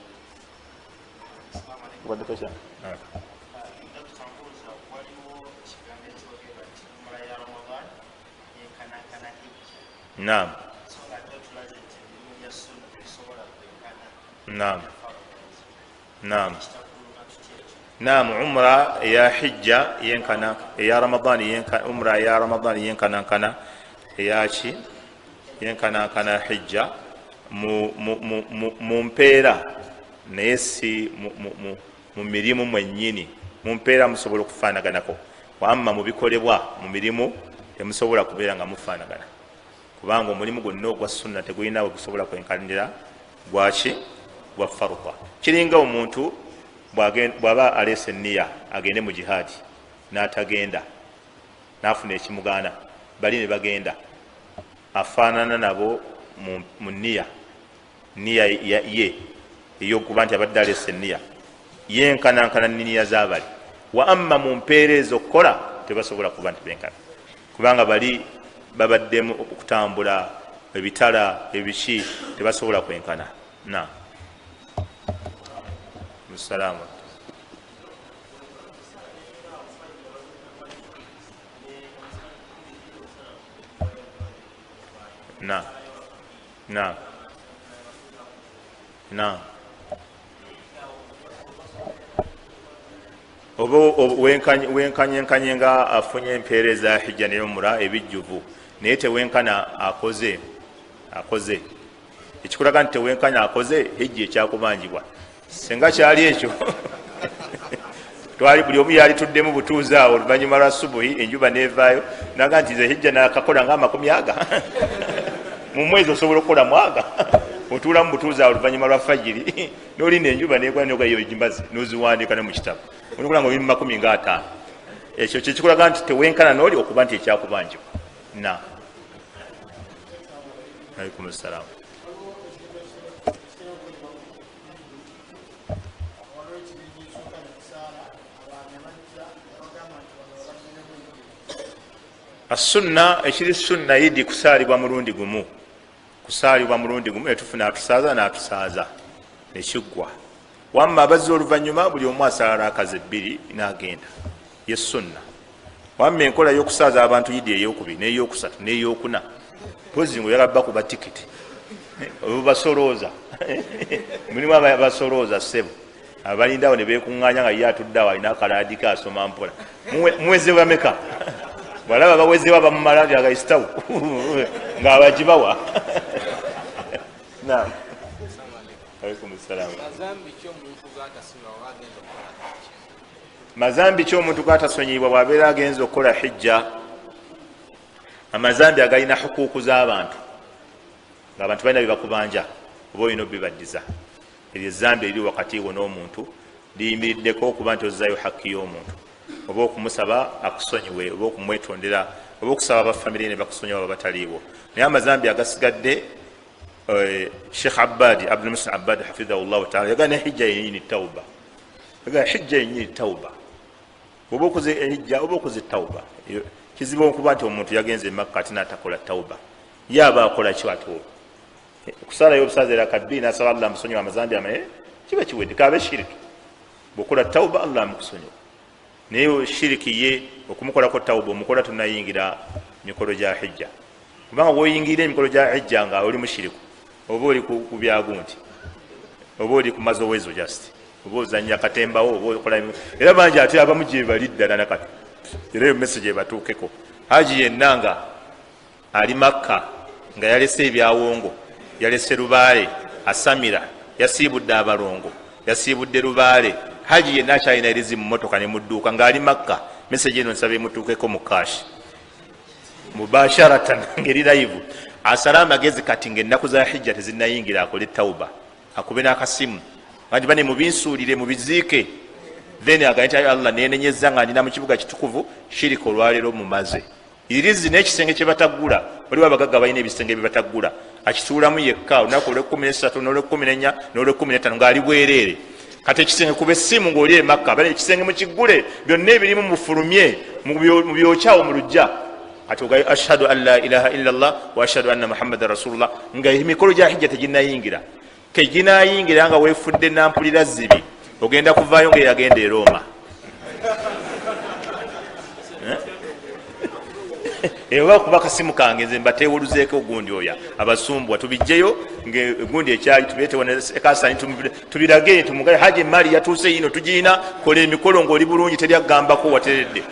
Naam. Naam. naam umra ya hijja yenkana ya ramadan yenkana umra ya ramadan yenkana kana yachi yenkana kana hijja mu mpeera naye si mu mirimu mwennyini mu mpeera musobola okufaanaganako wamma mu bikolebwa mu mirimu temusobola kubeera nga mufaanagana kubanga omulimu gwonna ogwa sunna tegulinawe gusobola kwenkanira gwaki gwa farda kiringa omuntu bw'aba aleese enniya agende mu jihaadi n'atagenda n'afuna ekimugaana bali ne bagenda afaanana nabo mu nniya ye eyokuba nti abadde aleese enniya yenkanankana nniya z'abali wa amma mu mpeera ezokukola tebasobola kuba nti benkana kubanga bali babaddemu okutambula ebitala ebiki tebasobola kwenkana na musalamu na oba wenkanyenkanye nga afunye empeera eza hijja neyomura ebijjuvu naye tewenkana akoze ekikulaga nti tewenkanya akoze hijja ekyakubanjibwa senga kyali ekyo twali buli omu yali tuddemu butuuzi awo oluvanyuma lwa subuhi enjuba nevaayo naga nti ze hijja nakakola nga 40 mu mwezi osobola okukola mwaga otuula mu butuuzi awo oluvanyuma lwa fajiri nolinda enjuba negwa nogayo ejimbazi noziwandika ne mu kitabo onokola nga 50 ekyo kyekikulaga nti tewenkana noli okuba nti ekyakubanjibwa na alaikum salam asunna ekiri sunna yidi kusaalibwa mulundi gumu etufuna atusaaza n'atusaaza nekiggwa wamma abazza oluvanyuma buli omu asaala akazi 2 n'agenda ye sunna wamma enkola y'okusaaza abantu yidi eyokubiri n'eyokusatu n'eyokuna pozi ngo yagabba kuba tikiti basolooza mulimu abasolooza ssebo abalindawo ne beekuŋŋaanya nga ye atuddeawo alina akalaadika asoma mpola muweze bameka balaba bawezewa bamumala agaisitawo ng'abagibawa mazambi ky'omuntu gatasonyibwa bwabeera agenza okukola hijja amazambi agalina hukuuku z'abantu ng'abantu balina byebakubanja oba olina obibaddiza eryo ezambi eriri wakati wo n'omuntu liyimiriddeko okuba nti ozzayo hakki y'omuntu oba okumusaba akusonyiwe oba okumwetondera oba okusaba abafamire ne bakusonyiwa babataliiwo naye amazambi agasigadde Sheikh Abadi Abdul Muhsin Abadi hafidhahu llahu taala yagana hijja yenyini tauba oba okuze hijja oba okuze tauba kizibu okuba nti omuntu yagenze e Makka ate n'atakola tauba yaba akola kiwatu okusalayo obusaza era kabbi n'asaba Allah amusonyiwa amazambi amaye kiba kiwedde kabe shiriki bw'okola tauba Allah amukusonyiwa naye shiriki ye okumukolako tauba omukola tunayingira mikolo gya hijja kubanga woyingira emikolo gya hijja nga oli mushiriku oba oli ku byagunti oba oli ku mazowezo just oba ozanya katembawo oba okola era bangi ate abamu gye bali ddala nakati era eyo message ebatuukeko haji yenna nga ali Makka nga yalese ebyawongo yalese Lubaale asamira yasiibudde abalongo yasiibudde Lubaale haji yenna akyalina erizi mu motoka ne mudduuka ng'ali Makka message eno nsaba emutuukeko mu kashi mubasharatan ngeri live asala amagezi kati ng'ennaku za hijja tezinnayingira akole tauba akube n'akasimu bangi bane mubinsuulire mubiziike then agayita Allah nenenyeza nga ndina mu kibuga kitukuvu shiriko olwaleero mumaze irizi n'ekisenge kye batagula waliwo abagagga balina ebisenge bye batagula akituulamu yekka olunaku olw'e13 n'olw'e14 n'olw'e15 ng'ali bwereere kati ekisenge kuba essimu ng'oli e Makka bale ekisenge mukigule byonna ebirimu mufulumye mu byokyawo mu lujja ati ogaye ashhadu an la ilaha illa Allah wa ashhadu anna Muhammadan rasulullah nga emikolo gya hijja teginnayingira keginayingira nga weefudde nampulira zibi ogenda kuvaayo nga yagenda e Roma ewa kuba kasimu kange nze mbateewoluzeeko ogundi oya abasumbwa tubijjeyo gundi ekyali tubeetewonekasani tubirage tumugaye haji mali yatuuse yino tugiina kola emikolo ng'oli bulungi teryagambako wateredde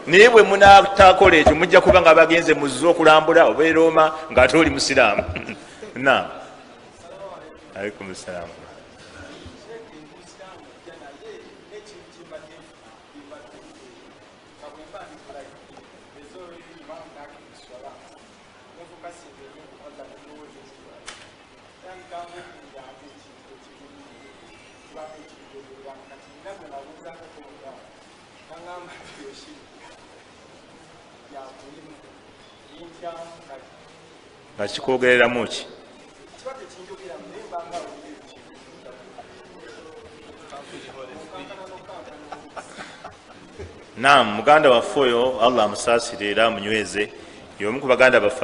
naye bwe munatakola ekyo mujja kuba nga bagenze muzze okulambula oba erooma ng'ate oli musiraamu naam alaikum salaamu nga kikwogereramu ki naam muganda waffe oyo allah amusaasire era amunyweze y'omu ku baganda baffe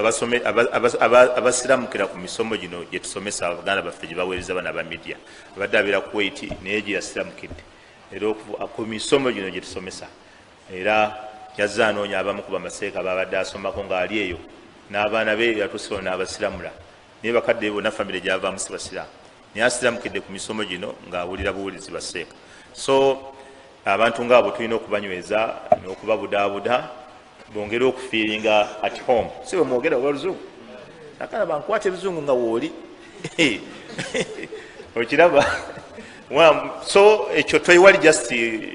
abasiramukira ku misomo gino gye tusomesa abaganda baffe gye baweereza bana ba media abadde abeera kuwaiti naye gye yasiramukidde era ku misomo gino gye tusomesa era yazze anoonya abamu ku bamaseeka babadde asomako ng'ali eyo n'abaana be yatusewo n'abasiramula naye bakadde bonna famire gyavaamu si basiraamu naye asiramukidde ku misomo gino ng'awulira buwulizi baseeka so abantu ngaabo tulina okubanyweza n'okubabudaabuda bongere okufiiringa at home si bwe mwogera oba luzungu nakala bankwata ebizungu nga wooli okiraba so ekyo twewali just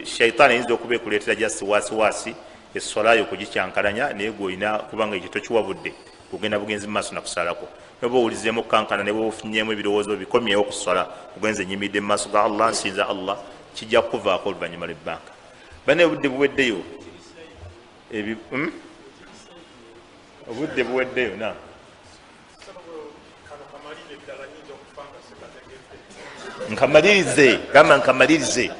shaitaani ayinza okuba ekuleetera just wasiwasi eswalayo okugikyankalanya naye gweolina kubanga ekyo tokiwabudde kugenda bugenzi mumaaso nakusalako oba owulizeemu okukankana ne bwe ofunyeemu ebirowoozo bikomyewo okuswala ogenze enyimidde mu maaso ga allah nsinza allah kijja kukuvaako oluvannyuma lw'ebbanga bane obudde buweddeyo obudde buweddeyo na nkamalirize gamba nkamalirize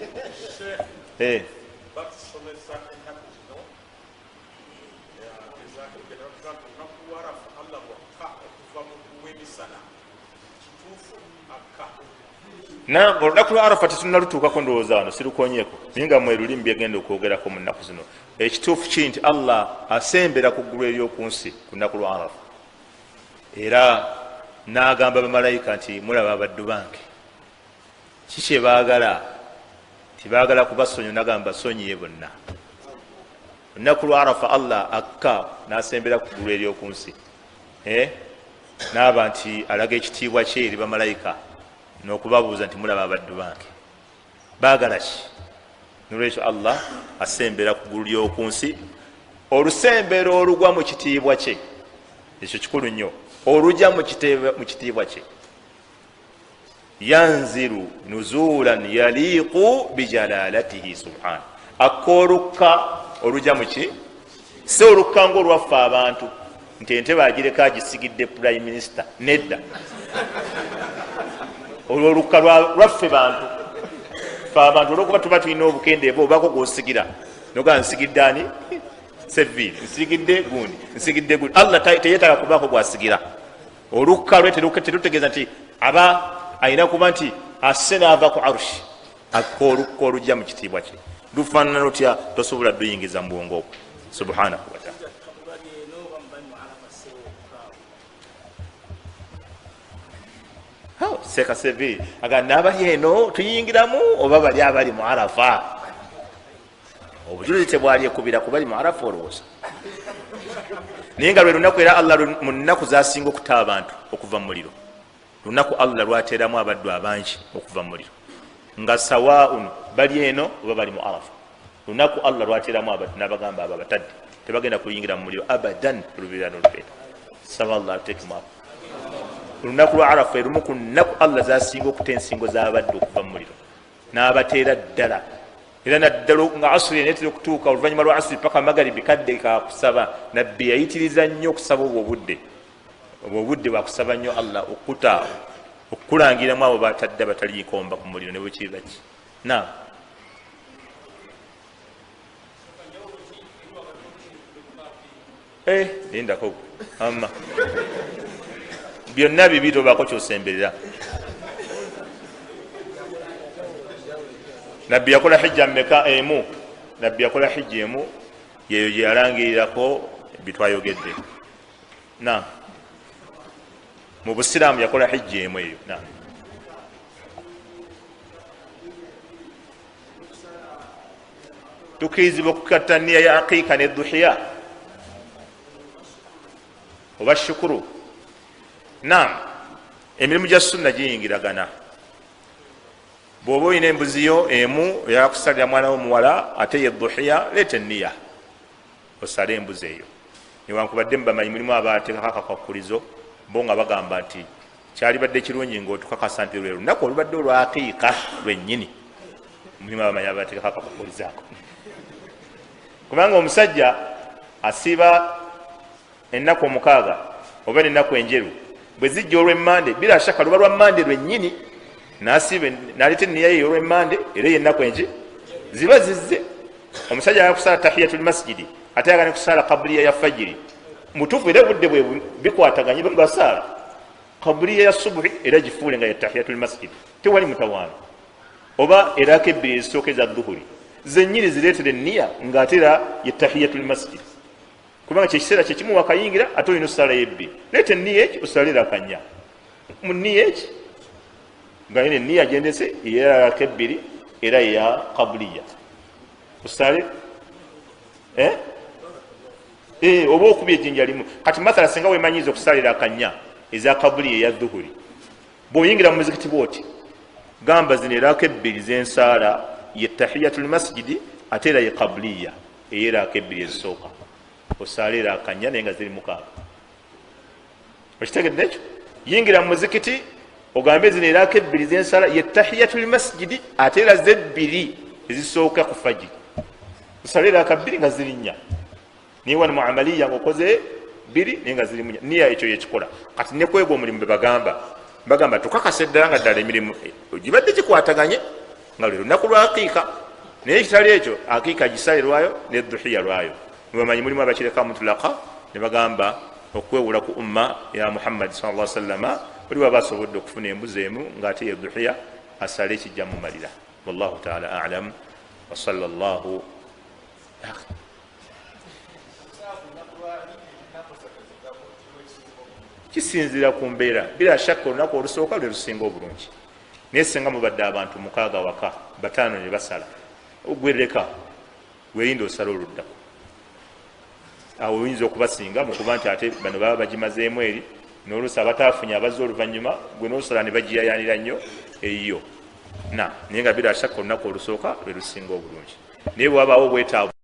na olunaku lwa arafa tetunalutuukako ndowooza wano sirukonyeeko naye nga mwe lulimi byegenda okwogerako mu nnaku zino ekituufu kiri nti allah asembera ku ggulu ery'okunsi ku nnaku lwa arafa era n'agamba bamalayika nti mulaba abaddu bange kiki baagala tibaagala kubasonyiwa nagamba basonyiye bonna olunaku lwa arafa allah akka n'asembera ku ggulu ery'okunsi n'aba nti alaga ekitiibwa kye eri bamalayika n'okubabuuza nti mulaba abaddu bange baagala ki nolwekyo allah asembera ku ggulu ly'okunsi olusembero olugwa mu kitiibwa kye ekyo kikulu nnyo olujja mu kitiibwa kye yanziru nuzulan yaliiqu bijalalatihi subhana akoolukka olujja muki si olukka ngaolwaffe abantu nti ente bagireka agisigidde prime minister nedda olwo olukka lwaffe bantu fe abantu olwokuba tuba tulina obukendeevu obako gwosigira noga nsigidde ani seviri nsigidde gundi nsigidde gundi allah teyetaka kubako gwasigira olukka lwe terutegeeza nti aba ayina kuba nti asse naava ku arushi akoolukka olujja mu kitiibwa kye lufaanana lutya tosobola duyingiza mu bwongo obwo subhanahu wataala seeka seviri aga naabali eno tuyingiramu oba bali abali mu arafa obujulizi tebwali ekubira kubali mu arafa olowooza naye nga lwe lunaku era allah mu nnaku zasinga okuta abantu okuva mu muliro lunaku allah lwateeramu abaddu abangi okuva mu muliro nga sawaun bali eno oba bali mu arafa lunaku allah lwateeramu abaddu n'abagamba abo abatadde tebagenda kuyingira mu muliro abadan olubeera n'olubeera saballah tekimu olunaku lwa arafa erumu ku nnaku allah zasinga okuta ensingo z'abaddu okuva mu muliro n'abateera ddala era naddala nga asiri enetera okutuuka oluvannyuma lwa asiri paka magaribi kadde kakusaba nabbi yayitiriza nnyo okusaba obwo obudde bwakusaba nnyo allah okukulangiramu abo batadde bataliikomba ku muliro ne bwekiriba ki na lindako amma byonna bibi tobako kyosemberera nabbi yakola hijja mmeka emu nabbi yakola hijja emu yeyo gyeyalangirirako bitwayogedde. Na mu busiraamu yakola hijja emu eyo. Na tukirizibwa okukatta nniya ya aqiika ne duhiya oba shukuru. Naam, emirimu gya sunna giyingiragana. bw'oba olina embuziyo emu eyakusalira mwana w'omuwala ate ye duhiya, leeta enniya osale embuzi eyo. Newankubadde mubamanyi mulimu abateekako akakakulizo bo nga bagamba nti kyalibadde kirungi ng'otukakasa nti lwe lunaku olubadde olwa aqiika lwennyini. Mulimu abamanyi abateekako akakakulizaako. Kubanga omusajja asiiba ennaku 6 oba ennaku enjeru bwe zijja olw'emmande, bila shaka luba lwa mmande lwennyini, nasiiba naleeta enniya ye olw'emmande era yennaku enje ziba zizze. Omusajja ayakusala tahiyatul masjidi ate ayagala kusala qabliya ya fajiri, mutuufu era budde bwe bikwataganye basaala qabliya ya subuhi era gifuule nga ya tahiyatul masjidi, tewali mutawaana. Oba eraka ebbiri ezisooka eza dhuhuri zennyini zireetere enniya ng'ate era ya tahiyatul masjidi, kubanga kyekiseera kyekimu wakayingira ate olina osala yebbiri. Leeta enniya eki osalira akanya mu nniya eki nga yina enniya gyendese eraka ebbiri era ya qabliya osale oba okuba ejjinja limu. Kati mathala singa wemanyiza okusalira akanya eza qabliya eya dhuhuri, bw'oyingira mu muzikiti bwoti gamba zino eraka ebbiri zensaala ye tahiyatul masjidi ate era ye qabliya eyeraka ebbiri ezisooka osalira akanya naye nga ziri 6. Okitegedde ekyo? Yingira mu muzikiti ogambe zino eraka ebbiri zensala ye tahiyatul masjidi ate era zebbiri ezisooka ku fajiri osalira akabbiri nga ziri 4. Niye wano muamaliya ng'okoze 2 naye nga ziri 4. Niya ekyo yekikola. Kati ne kwegwa omulimu be bagamba tukakase ddala nga ddala emirimu gibadde gikwataganye nga lwe lunaku lwa aqiika, naye ekitali ekyo aqiika gisale lwayo ne duhiya lwayo. Mubamanyi mulimu abakireka mutulaka ne bagamba okwewula ku umma ya Muhammad sallallahu alaihi wasallam buli baba asobodde okufuna embuzi emu ng'ate ye duhiya asale ekijja mu malira. Wallahu ta'ala a'lam wa sallallahu. Kisinzira ku mbeera, bila shakka olunaku olusooka lwe lusinga obulungi, naye singa mubadde abantu 6 waka 5 ne basala ogwereka weerinda osala oluddaku, awo oyinza okubasinga mukuba nti ate bano baba bagimazeemu eri n'oluusi abataafunye abazze oluvannyuma gwe n'osala ne bagiyayanira nnyo eyiyo. Naye nga bila shakka olunaku olusooka lwe lusinga obulungi, naye bwabaawo obwetaavu